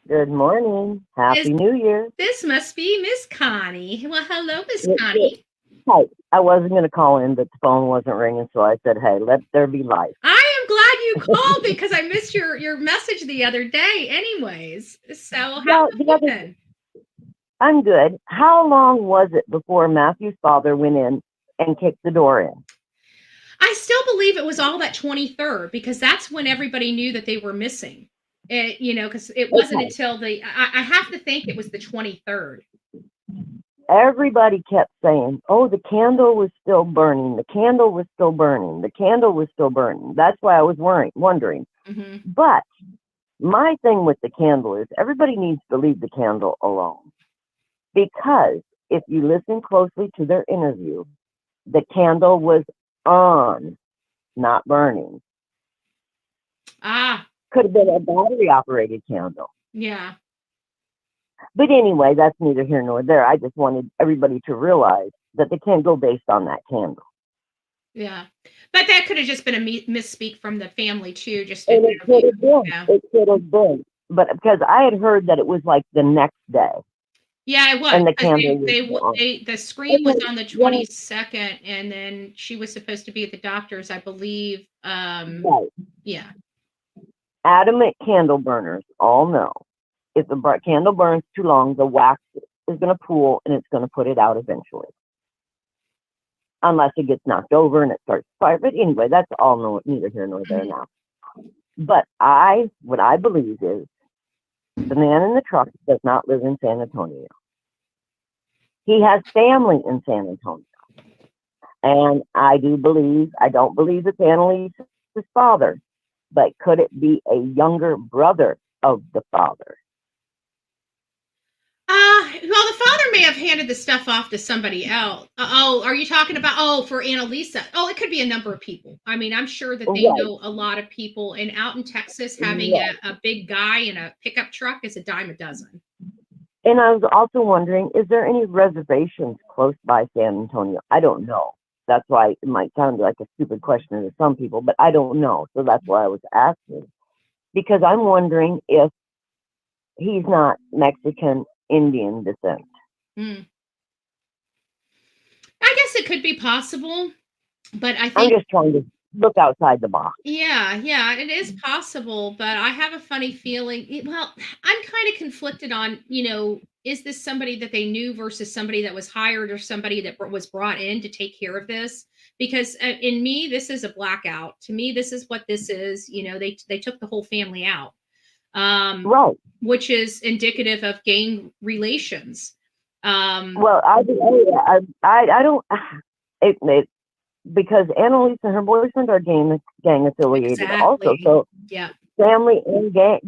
Good morning. Happy New Year. This must be Miss Connie. Well, hello, Miss Connie. Hi. I wasn't going to call in, but the phone wasn't ringing, so I said, hey, let there be life. I am glad you called because I missed your message the other day anyways. So how have you been? I'm good. How long was it before Matthew's father went in and kicked the door in? I still believe it was all that 23rd because that's when everybody knew that they were missing. Because it wasn't until I have to think it was the 23rd. Everybody kept saying, oh, the candle was still burning. The candle was still burning. The candle was still burning. That's why I was wondering. Mm-hmm. But my thing with the candle is everybody needs to leave the candle alone. Because if you listen closely to their interview, the candle was on, not burning. Could have been a battery operated candle. Yeah. But anyway, that's neither here nor there. I just wanted everybody to realize that they can't go based on that candle. Yeah. But that could have just been a misspeak from the family too. It could have been. Yeah. It could have been. But because I had heard that it was like the next day. Yeah, it was. And the candle the screen was on the 22nd, and then she was supposed to be at the doctor's, I believe. Right. Yeah. Adamant candle burners all know if the candle burns too long, the wax is going to pool and it's going to put it out eventually. Unless it gets knocked over and it starts to fire. But anyway, that's all neither here nor there now. But what I believe is the man in the truck does not live in San Antonio. He has family in San Antonio. And I don't believe it's Annalise's father, but could it be a younger brother of the father? Well, the father may have handed the stuff off to somebody else. Are you talking about, for Annalisa? Oh, it could be a number of people. I mean, I'm sure that they know a lot of people. And out in Texas, having a big guy in a pickup truck is a dime a dozen. And I was also wondering, is there any reservations close by San Antonio? I don't know. That's why it might sound like a stupid question to some people, but I don't know. So that's why I was asking. Because I'm wondering if he's not Mexican Indian descent. I guess it could be possible, but I think I'm just trying to look outside the box. Yeah, it is possible, but I have a funny feeling. Well, I'm kind of conflicted on, is this somebody that they knew versus somebody that was hired or somebody that was brought in to take care of this? Because in me, this is a blackout. To me, this is what this is. They took the whole family out. Right. Which is indicative of gang relations. Well, I don't. Because Annalise and her boyfriend are gang affiliated also. So yeah, family and gang.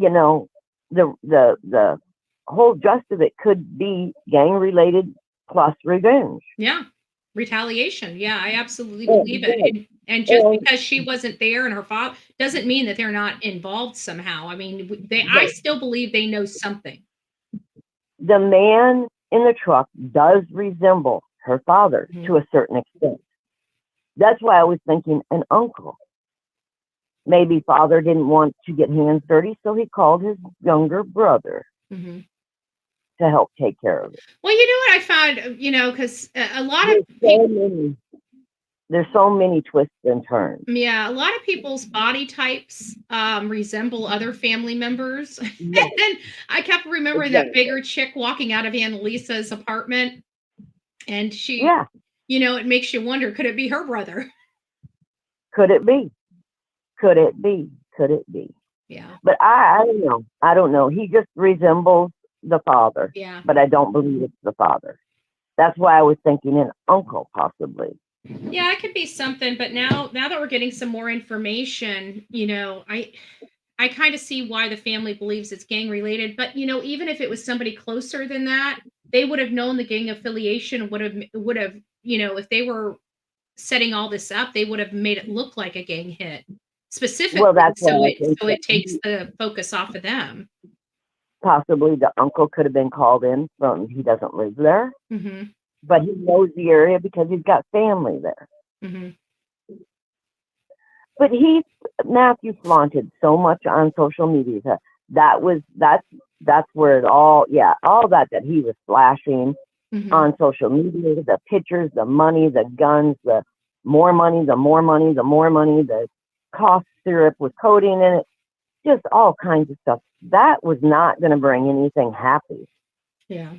The whole gist of it could be gang related plus revenge. Yeah. Retaliation. Yeah, I absolutely believe it. And just because she wasn't there and her father doesn't mean that they're not involved somehow. I mean, I still believe they know something. The man in the truck does resemble her father to a certain extent. That's why I was thinking an uncle. Maybe father didn't want to get hands dirty, so he called his younger brother Mm-hmm. to help take care of it. Well, you know what I found, because a lot of people, There's so many twists and turns. yeah, a lot of people's body types resemble other family members. And then I kept remembering that bigger chick walking out of Annalisa's apartment, and she, it makes you wonder, could it be her brother? Could it be? Could it be? Could it be? Yeah. But I don't know. I don't know. He just resembles the father. Yeah. But I don't believe it's the father. That's why I was thinking an uncle, possibly. Yeah, it could be something. But now that we're getting some more information, I kind of see why the family believes it's gang related. But even if it was somebody closer than that, they would have known the gang affiliation. Would have if they were setting all this up, they would have made it look like a gang hit specifically. Well, that's so it takes the focus off of them. Possibly the uncle could have been called in from, he doesn't live there, but he knows the area because he's got family there. But Matthew flaunted so much on social media. That's where it all that he was flashing on social media, the pictures, the money, the guns, the more money, the cough syrup with codeine in it, just all kinds of stuff. That was not going to bring anything happy. Yeah.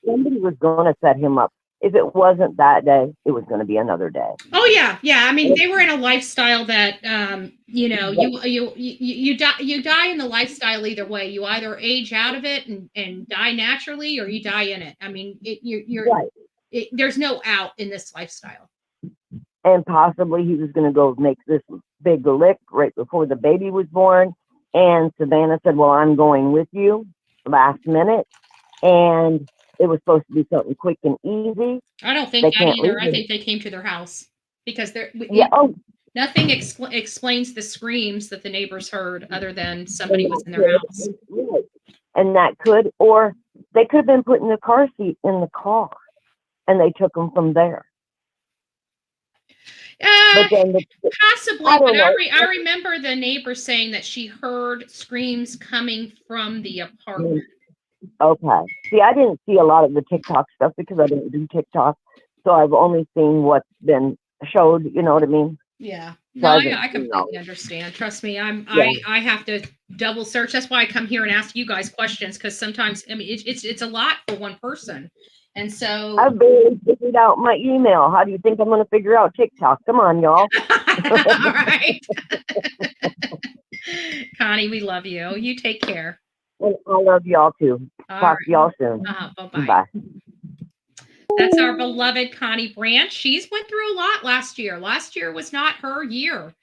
Somebody was going to set him up. If it wasn't that day, it was going to be another day. Oh yeah, yeah. I mean, they were in a lifestyle that, you die in the lifestyle either way. You either age out of it and die naturally, or you die in it. I mean, there's no out in this lifestyle. And possibly he was going to go make this big lick right before the baby was born. And Savannah said, well, I'm going with you last minute. And it was supposed to be something quick and easy. I don't think that either. I think they came to their house because nothing explains the screams that the neighbors heard other than somebody was in their house. And that or they could have been putting the car seat in the car and they took them from there. Possibly, but I remember the neighbor saying that she heard screams coming from the apartment. Okay. See, I didn't see a lot of the TikTok stuff because I didn't do TikTok. So I've only seen what's been showed, you know what I mean? Yeah. So No, I completely understand. Trust me, I have to double search. That's why I come here and ask you guys questions, because sometimes, I mean, it's a lot for one person. And so I've barely figured out my email. How do you think I'm going to figure out TikTok? Come on, y'all. All right. Connie, we love you. You take care. And I love y'all too. Talk to y'all soon. Bye-bye. Bye. That's our beloved Connie Branch. She's went through a lot last year. Last year was not her year.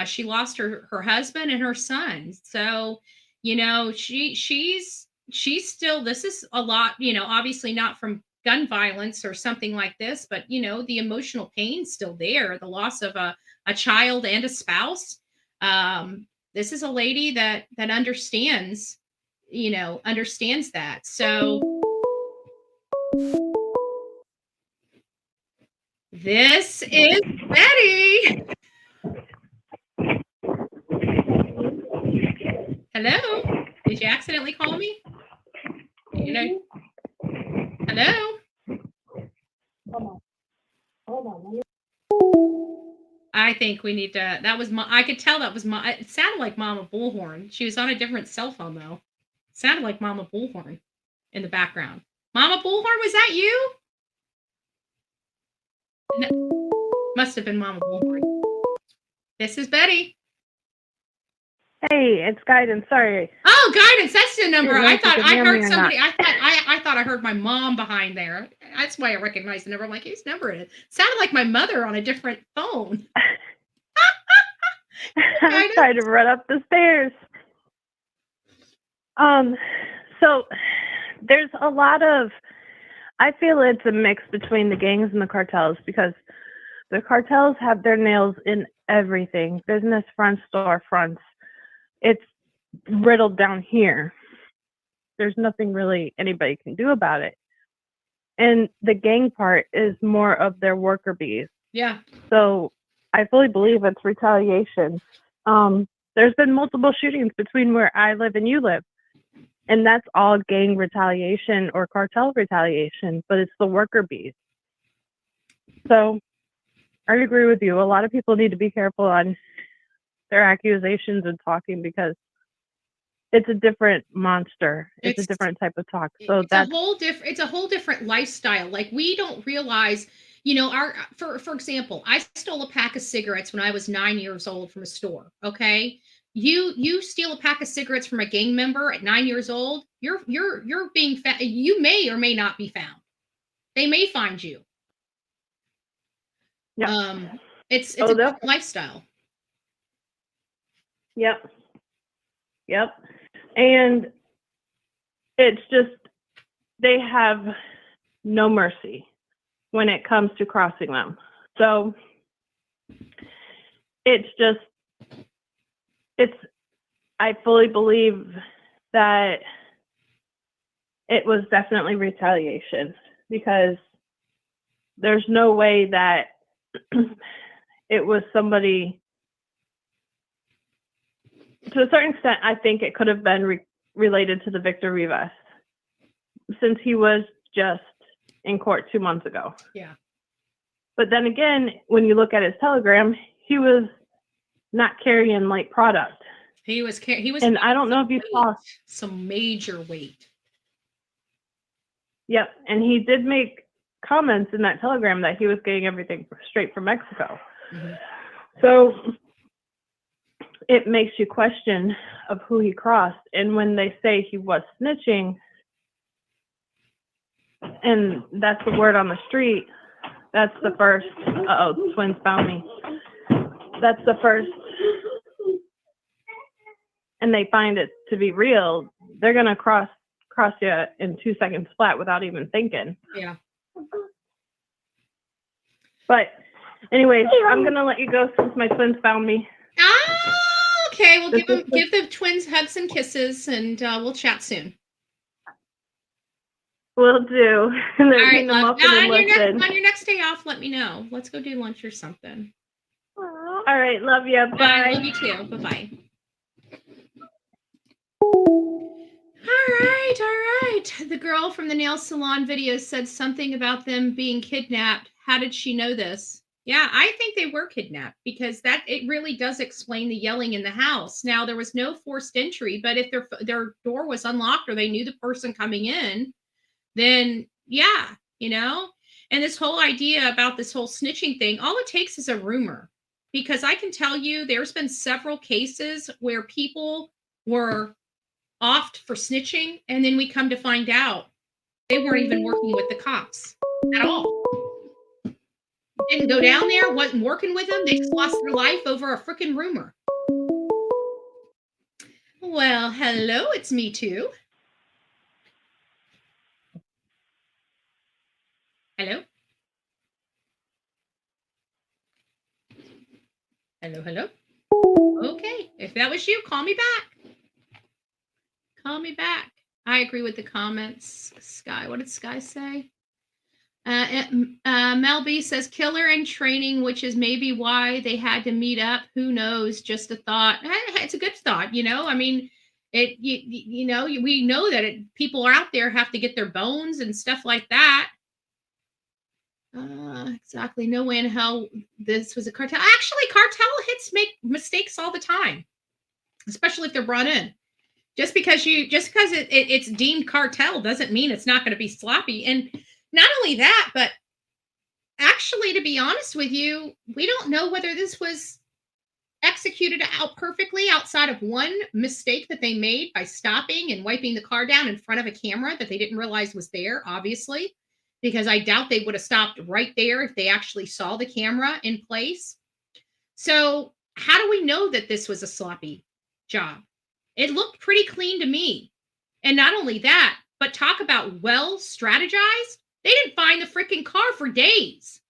She lost her husband and her son. So, she's still, this is a lot, obviously not from gun violence or something like this, but the emotional pain's still there. The loss of a child and a spouse. This is a lady that understands, understands that. So this is Betty. Hello? Did you accidentally call me? Hello? Hold on. I think we need to, I could tell that was it sounded like Mama Bullhorn. She was on a different cell phone though. It sounded like Mama Bullhorn in the background. Mama Bullhorn, was that you? No, must have been Mama Bullhorn. This is Betty. Hey, it's Guidance. Sorry. Oh, Guidance. That's the number. I thought I heard somebody. I thought I heard my mom behind there. That's why I recognized the number. I'm like, whose number is it? Sounded like my mother on a different phone. I'm trying to run up the stairs. So there's a lot of I feel it's a mix between the gangs and the cartels because the cartels have their nails in everything. Business fronts, store fronts. It's riddled down here. There's nothing really anybody can do about it. And the gang part is more of their worker bees. Yeah. So I fully believe it's retaliation. There's been multiple shootings between where I live and you live. And that's all gang retaliation or cartel retaliation, but it's the worker bees. So I agree with you. A lot of people need to be careful on their accusations and talking because it's a different monster. It's a different type of talk. So it's a whole different lifestyle. Like we don't realize, you know, for example, I stole a pack of cigarettes when I was 9 years old from a store. Okay. You steal a pack of cigarettes from a gang member at 9 years old, you're being you may or may not be found. They may find you. Yeah. It's a different lifestyle. Yep. And it's just they have no mercy when it comes to crossing them. So I fully believe that it was definitely retaliation because there's no way that it was somebody. To a certain extent, I think it could have been related to the Victor Rivas since he was just in court 2 months ago. Yeah. But then again, when you look at his telegram, he was not carrying light product. He was, and I don't know if you saw some major weight. Yep. And he did make comments in that telegram that he was getting everything straight from Mexico. Mm-hmm. So it makes you question of who he crossed. And when they say he was snitching, and that's the word on the street, that's the first, twins found me. That's the first, and they find it to be real, they're going to cross you in 2 seconds flat without even thinking. Yeah. But anyways, I'm going to let you go since my twins found me. Okay, well, give the twins hugs and kisses, and we'll chat soon. Will do. All right, love. On your next day off, let me know. Let's go do lunch or something. All right, love you. Bye. Love you too. Bye-bye. All right. The girl from the nail salon video said something about them being kidnapped. How did she know this? Yeah, I think they were kidnapped because it really does explain the yelling in the house. Now, there was no forced entry, but if their door was unlocked or they knew the person coming in, then yeah, you know. And this whole idea about this whole snitching thing, all it takes is a rumor. Because I can tell you there's been several cases where people were offed for snitching, and then we come to find out they weren't even working with the cops at all. Didn't go down there, wasn't working with them. They just lost their life over a freaking rumor. Well, hello, it's me too. Hello? Hello? Okay, if that was you, call me back. Call me back. I agree with the comments. Sky, what did Sky say? Mel B says killer in training, which is maybe why they had to meet up. Who knows? Just a thought. It's a good thought, you know. I mean, we know that people out there have to get their bones and stuff like that. Exactly. No way in hell this was a cartel. Actually, cartel hits make mistakes all the time, especially if they're brought in. Just because it's deemed cartel doesn't mean it's not going to be sloppy. And not only that, but actually, to be honest with you, we don't know whether this was executed out perfectly outside of one mistake that they made by stopping and wiping the car down in front of a camera that they didn't realize was there, obviously, because I doubt they would have stopped right there if they actually saw the camera in place. So how do we know that this was a sloppy job? It looked pretty clean to me. And not only that, but talk about well strategized. They didn't find the freaking car for days.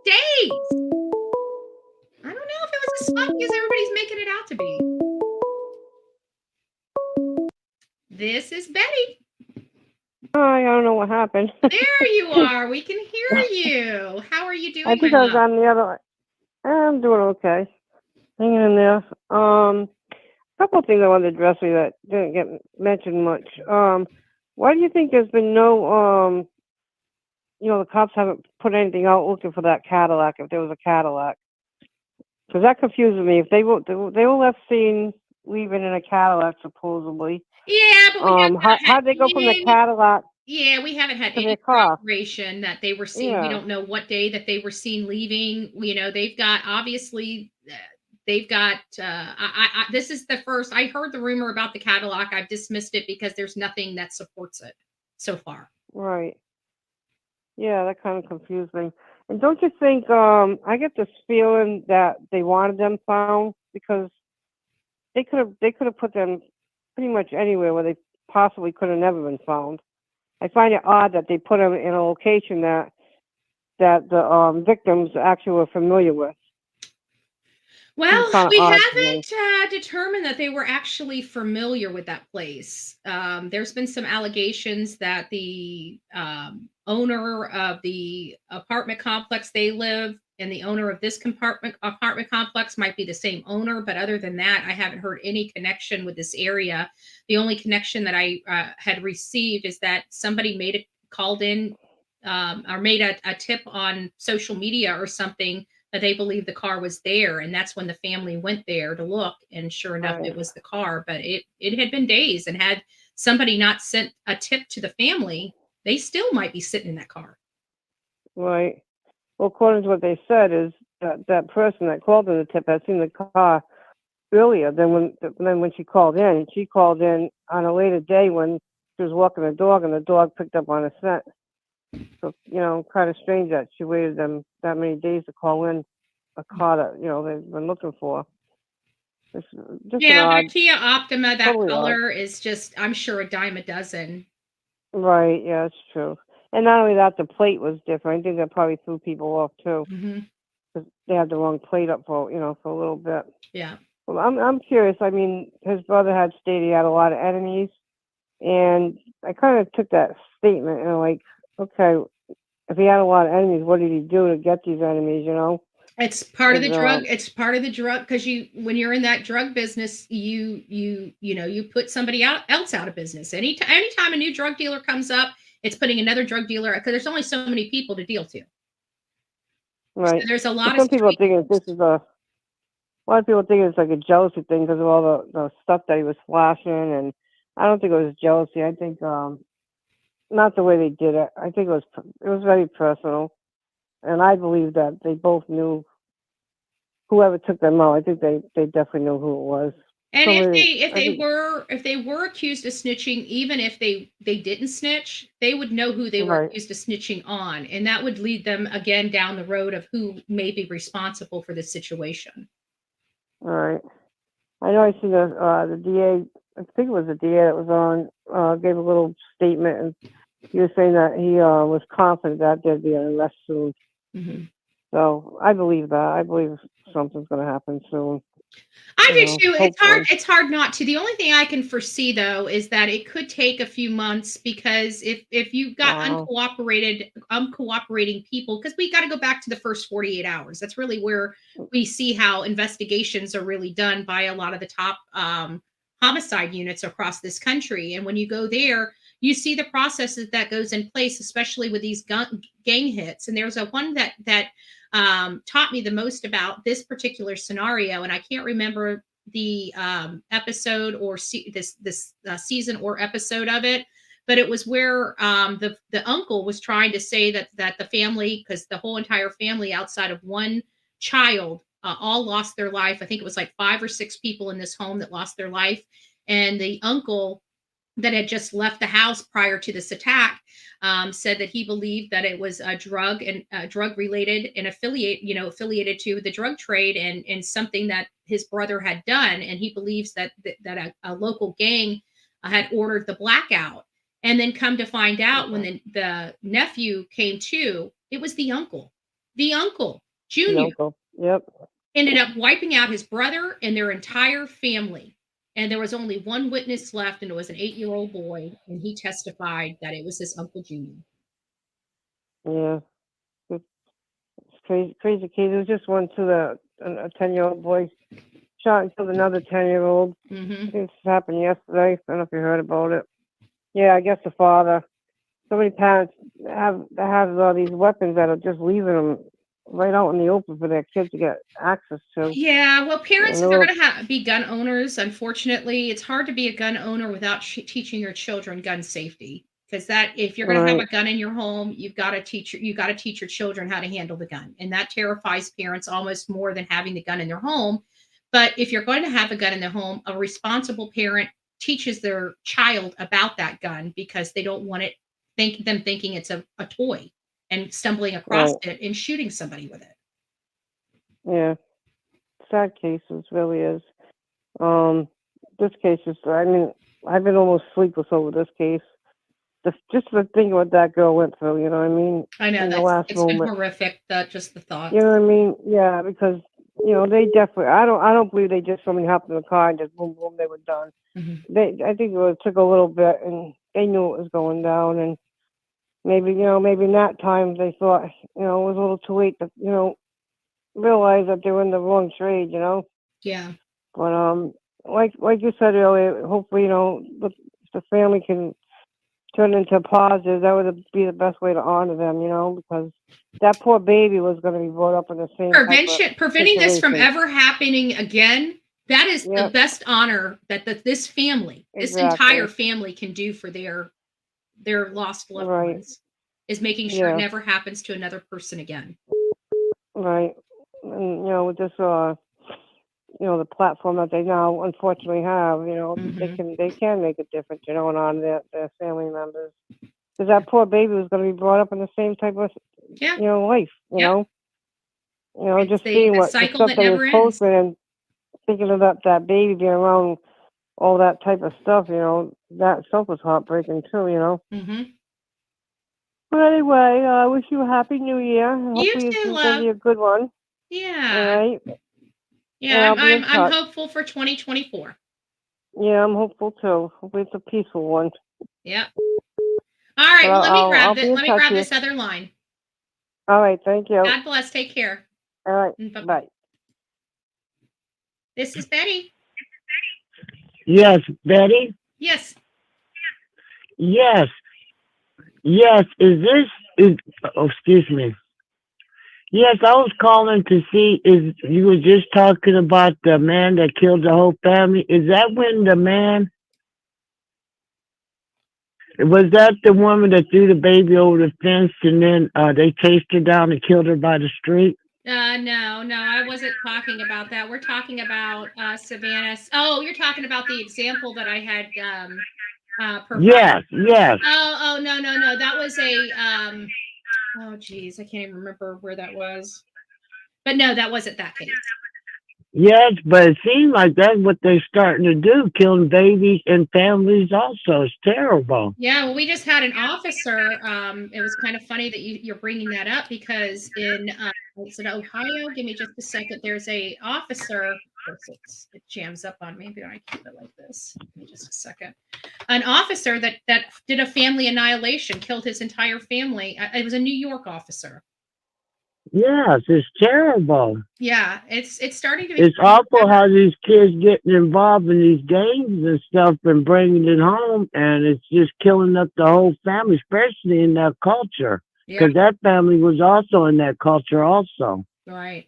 Days. I don't know if it was as spunky as everybody's making it out to be. This is Betty. Hi, I don't know what happened. There you are. We can hear you. How are you I doing, think my I was love? on the other. I'm doing okay. Hanging in there. A couple of things I wanted to address with you that didn't get mentioned much. Why do you think there's been no the cops haven't put anything out looking for that Cadillac if there was a Cadillac? Because that confuses me. If they were left seen leaving in a Cadillac supposedly. Yeah, but we haven't how'd they go from the Cadillac Yeah, we haven't had to any their car? corroboration that they were seen. We Yeah. don't know what day that they were seen leaving. You know, they've got obviously they've got this is the first I heard the rumor about the Cadillac. I've dismissed it because there's nothing that supports it so far. Right. Yeah, that kind of confused me. And don't you think I get this feeling that they wanted them found because they could have put them pretty much anywhere where they possibly could have never been found. I find it odd that they put them in a location that the victims actually were familiar with. Well, kinda we odd to me. haven't determined that they were actually familiar with that place. There's been some allegations that the owner of the apartment complex they live and the owner of this apartment complex might be the same owner, but other than that, I haven't heard any connection with this area. The only connection that I had received is that somebody called in or made a tip on social media or something that they believed the car was there, and that's when the family went there to look, and sure enough, Right. it was the car. But it had been days, and had somebody not sent a tip to the family, they still might be sitting in that car. Right. Well, according to what they said, is that person that called in the tip had seen the car earlier than when she called in. And she called in on a later day when she was walking the dog, and the dog picked up on a scent. So kind of strange that she waited them that many days to call in a car that they've been looking for. It's just Yeah, an but a odd, Kia Optima, that totally odd. color is just, I'm sure, a dime a dozen. Right, yeah, it's true. And not only that, the plate was different. I think that probably threw people off too, because they had the wrong plate up for for a little bit. Yeah. Well, I'm curious. I mean, his brother had stated he had a lot of enemies, and I kind of took that statement and like, okay, if he had a lot of enemies, what did he do to get these enemies? It's part of the drug. And, It's part of the drug because when you're in that drug business, you put somebody else out of business. Anytime a new drug dealer comes up, it's putting another drug dealer because there's only so many people to deal to. right. So there's a But lot of some people think this is a lot of people think it's like a jealousy thing because of all the stuff that he was flashing, and I don't think it was jealousy. I think not the way they did it. I think it was very personal, and I believe that they both knew whoever took them out. I think they definitely knew who it was. And Somebody, if I think, they were accused of snitching, even if they didn't snitch, they would know who they were right, accused of snitching on, and that would lead them again down the road of who may be responsible for the situation. right. I know I see the DA. I think it was the DA that was on gave a little statement, and he was saying that he was confident that there'd be an arrest soon. So I believe that. I believe something's going to happen soon. I do too. Hopefully. It's hard not to. The only thing I can foresee though is that it could take a few months because if you've got Wow. uncooperating people, because we got to go back to the first 48 hours. That's really where we see how investigations are really done by a lot of the top homicide units across this country. And when you go there, you see the processes that goes in place, especially with these gang hits. And there's a one that taught me the most about this particular scenario, and I can't remember the episode or this season or episode of it, but it was where the uncle was trying to say that the family, because the whole entire family outside of one child all lost their life. I think it was like 5 or 6 people in this home that lost their life, and the uncle that had just left the house prior to this attack said that he believed that it was a drug related and affiliated to the drug trade and something that his brother had done. And he believes that a local gang had ordered the blackout. And then come to find out when the nephew came to, it was the uncle. The uncle, Junior, Yep. ended up wiping out his brother and their entire family. And there was only one witness left, and it was an 8-year-old boy. And he testified that it was his Uncle Junior. Yeah. It's crazy case. There was just one to a 10-year-old boy shot and killed another 10-year-old. I think this happened yesterday. I don't know if you heard about it. Yeah, I guess the father. So many parents have all these weapons that are just leaving them right out in the open for their kids to get access to. Yeah, well, parents, And if they're they're- going to be gun owners, unfortunately, it's hard to be a gun owner without teaching your children gun safety. Because if you're going to have a Right. gun in your home, you've got to teach your children how to handle the gun, and that terrifies parents almost more than having the gun in their home. But if you're going to have a gun in their home, a responsible parent teaches their child about that gun because they don't want them thinking it's a toy and stumbling across Right. it and shooting somebody with it. Yeah. Sad cases, really is. This case is, I mean, I've been almost sleepless over this case. Just the thing what that girl went through, you know what I mean? I know In the last it's been moment. horrific. Just the thought. You know what I mean? Yeah, because they definitely. I don't believe they just somebody hopped in the car and just boom boom they were done. I think it took a little bit, and they knew it was going down, and maybe in that time they thought it was a little too late to realize that they were in the wrong trade, Yeah. But like you said earlier, hopefully the family can turn into positive. That would be the best way to honor them, because that poor baby was going to be brought up in the same Preventing this from situation. ever happening again. That is the best honor that this family, this entire family, can do for their lost loved ones, is making sure it never happens to another person again. Right. And with this the platform that they now unfortunately have, they can make a difference, and on their family members. Because that poor baby was going to be brought up in the same type of life, just seeing what the stuff they was posting and thinking about that baby being around all that type of stuff, that stuff was heartbreaking too, But anyway, I wish you a happy new year. Hopefully it's going to be a good one. Yeah. All right. Yeah, I'm hopeful for 2024. Yeah, I'm hopeful too. Hopefully it's a peaceful one. Yep. All right, well, let me grab this other line. All right, thank you. God bless. Take care. All right, bye. This is Betty. Yes, Betty? Yes. Yes. Excuse me. Yes, I was calling to see if you were just talking about the man that killed the whole family. Is that when the man, was that the woman that threw the baby over the fence and then they chased her down and killed her by the street? No, I wasn't talking about that. We're talking about Savannah. Oh, you're talking about the example that I had provided. Yes. Oh, no. That was a oh geez, I can't even remember where that was. But no, that wasn't that case. Yes, but it seems like that's what they're starting to do, killing babies and families also. It's terrible. Yeah, well, we just had an officer. It was kind of funny that you're bringing that up because in Ohio, give me just a second, there's a officer. It jams up on me, but I keep it like this. Give me just a second. An officer that did a family annihilation, killed his entire family. It was a New York officer. Yes, it's terrible. Yeah, it's starting to be. It's awful how these kids getting involved in these games and stuff and bringing it home, and it's just killing up the whole family, especially in that culture. Because that family was also in that culture also. Right.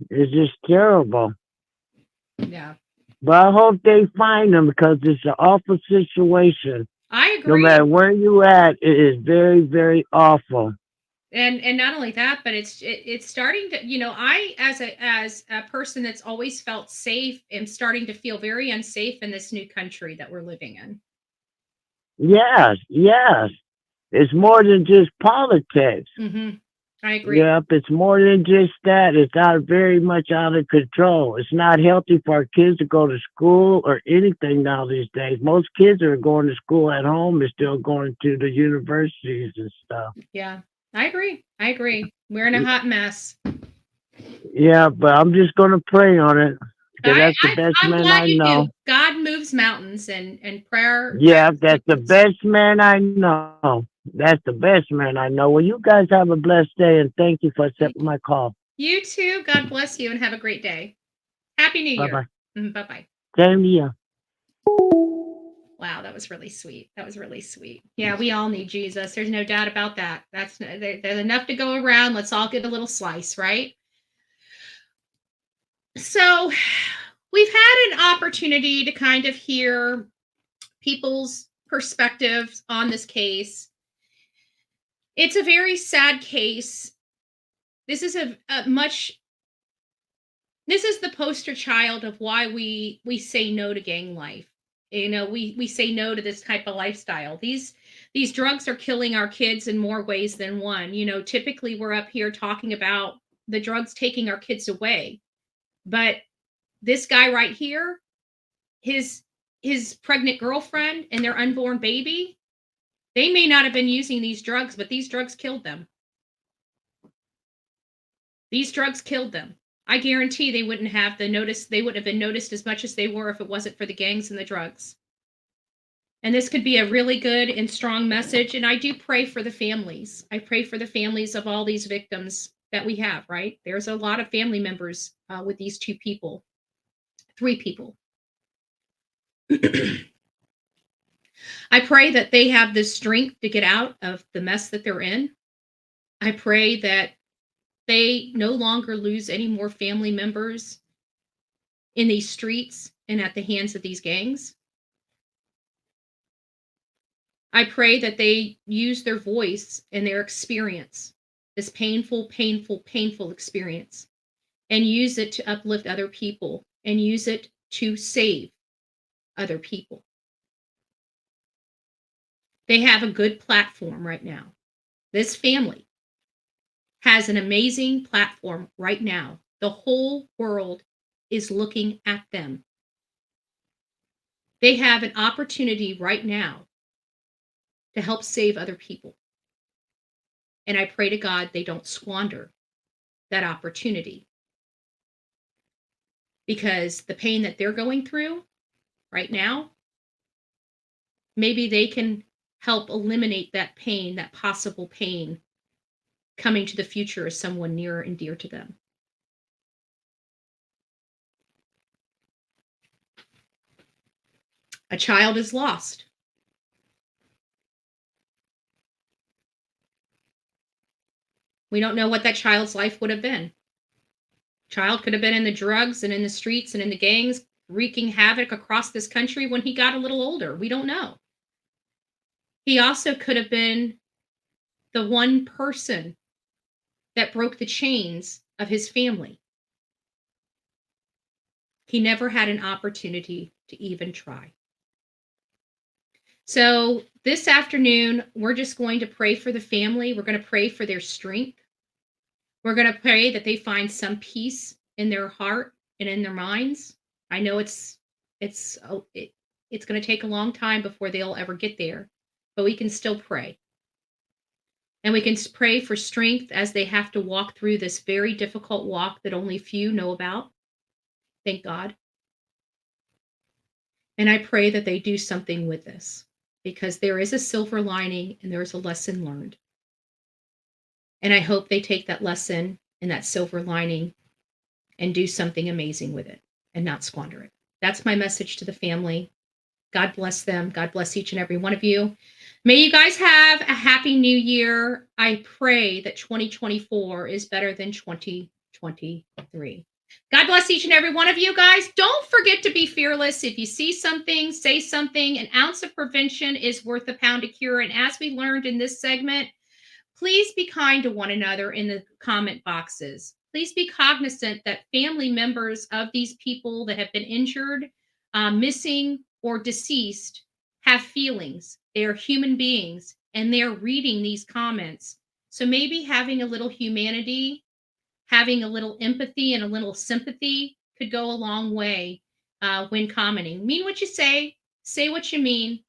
It's just terrible. Yeah. But I hope they find them because it's an awful situation. I agree. No matter where you at, it is very, very awful. And not only that, but it's starting to, I as a person that's always felt safe am starting to feel very unsafe in this new country that we're living in. Yes. It's more than just politics. Mm-hmm. I agree. Yep, it's more than just that. It's very much out of control. It's not healthy for our kids to go to school or anything now these days. Most kids are going to school at home and still going to the universities and stuff. Yeah, I agree. I agree. We're in a hot mess. Yeah, but I'm just going to pray on it. 'Cause that's the best I'm man glad I you know. do. God moves mountains, and prayer. Yeah, that's the best man I know. That's the best man I know. Well, you guys have a blessed day, and thank you for accepting my call. You too. God bless you, and have a great day. Happy New Year. Bye-bye. Bye-bye. Same to you. Wow, that was really sweet. That was really sweet. Yeah, we all need Jesus. There's no doubt about that. There's enough to go around. Let's all get a little slice, right? So, we've had an opportunity to kind of hear people's perspectives on this case. It's a very sad case. This is this is the poster child of why we say no to gang life. You know, we say no to this type of lifestyle. These drugs are killing our kids in more ways than one. You know, typically we're up here talking about the drugs taking our kids away. But this guy right here, his pregnant girlfriend and their unborn baby, they may not have been using these drugs, but these drugs killed them. These drugs killed them. I guarantee they wouldn't have the notice. They wouldn't have been noticed as much as they were if it wasn't for the gangs and the drugs. And this could be a really good and strong message. And I do pray for the families. I pray for the families of all these victims that we have, right? There's a lot of family members with these three people. I pray that they have the strength to get out of the mess that they're in. I pray that they no longer lose any more family members in these streets and at the hands of these gangs. I pray that they use their voice and their experience, this painful, painful, painful experience, and use it to uplift other people and use it to save other people. They have a good platform right now. This family has an amazing platform right now. The whole world is looking at them. They have an opportunity right now to help save other people. And I pray to God they don't squander that opportunity. Because the pain that they're going through right now, maybe they can help eliminate that pain, that possible pain coming to the future as someone near and dear to them. A child is lost. We don't know what that child's life would have been. Child could have been in the drugs and in the streets and in the gangs, wreaking havoc across this country when he got a little older. We don't know. He also could have been the one person that broke the chains of his family. He never had an opportunity to even try. So this afternoon, we're just going to pray for the family. We're going to pray for their strength. We're going to pray that they find some peace in their heart and in their minds. I know it's going to take a long time before they'll ever get there, but we can still pray. And we can pray for strength as they have to walk through this very difficult walk that only few know about. Thank God. And I pray that they do something with this, because there is a silver lining and there's a lesson learned. And I hope they take that lesson and that silver lining and do something amazing with it and not squander it. That's my message to the family. God bless them. God bless each and every one of you. May you guys have a happy new year. I pray that 2024 is better than 2023. God bless each and every one of you guys. Don't forget to be fearless. If you see something, say something. An ounce of prevention is worth a pound of cure. And as we learned in this segment, please be kind to one another in the comment boxes. Please be cognizant that family members of these people that have been injured, missing, or deceased have feelings. They are human beings, and they're reading these comments. So maybe having a little humanity, having a little empathy and a little sympathy could go a long way when commenting. Mean what you say what you mean,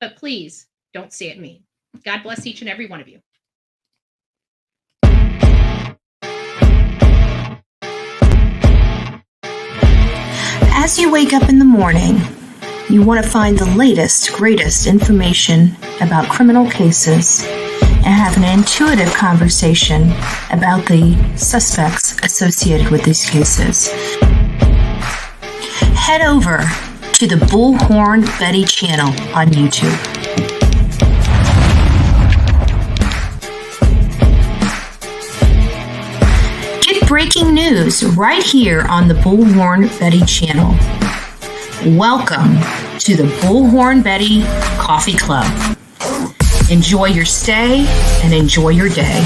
but please don't say it mean. God bless each and every one of you. As you wake up in the morning, you want to find the latest, greatest information about criminal cases and have an intuitive conversation about the suspects associated with these cases. Head over to the Bullhorn Betty channel on YouTube. Get breaking news right here on the Bullhorn Betty channel. Welcome to the Bullhorn Betty Coffee Club. Enjoy your stay and enjoy your day.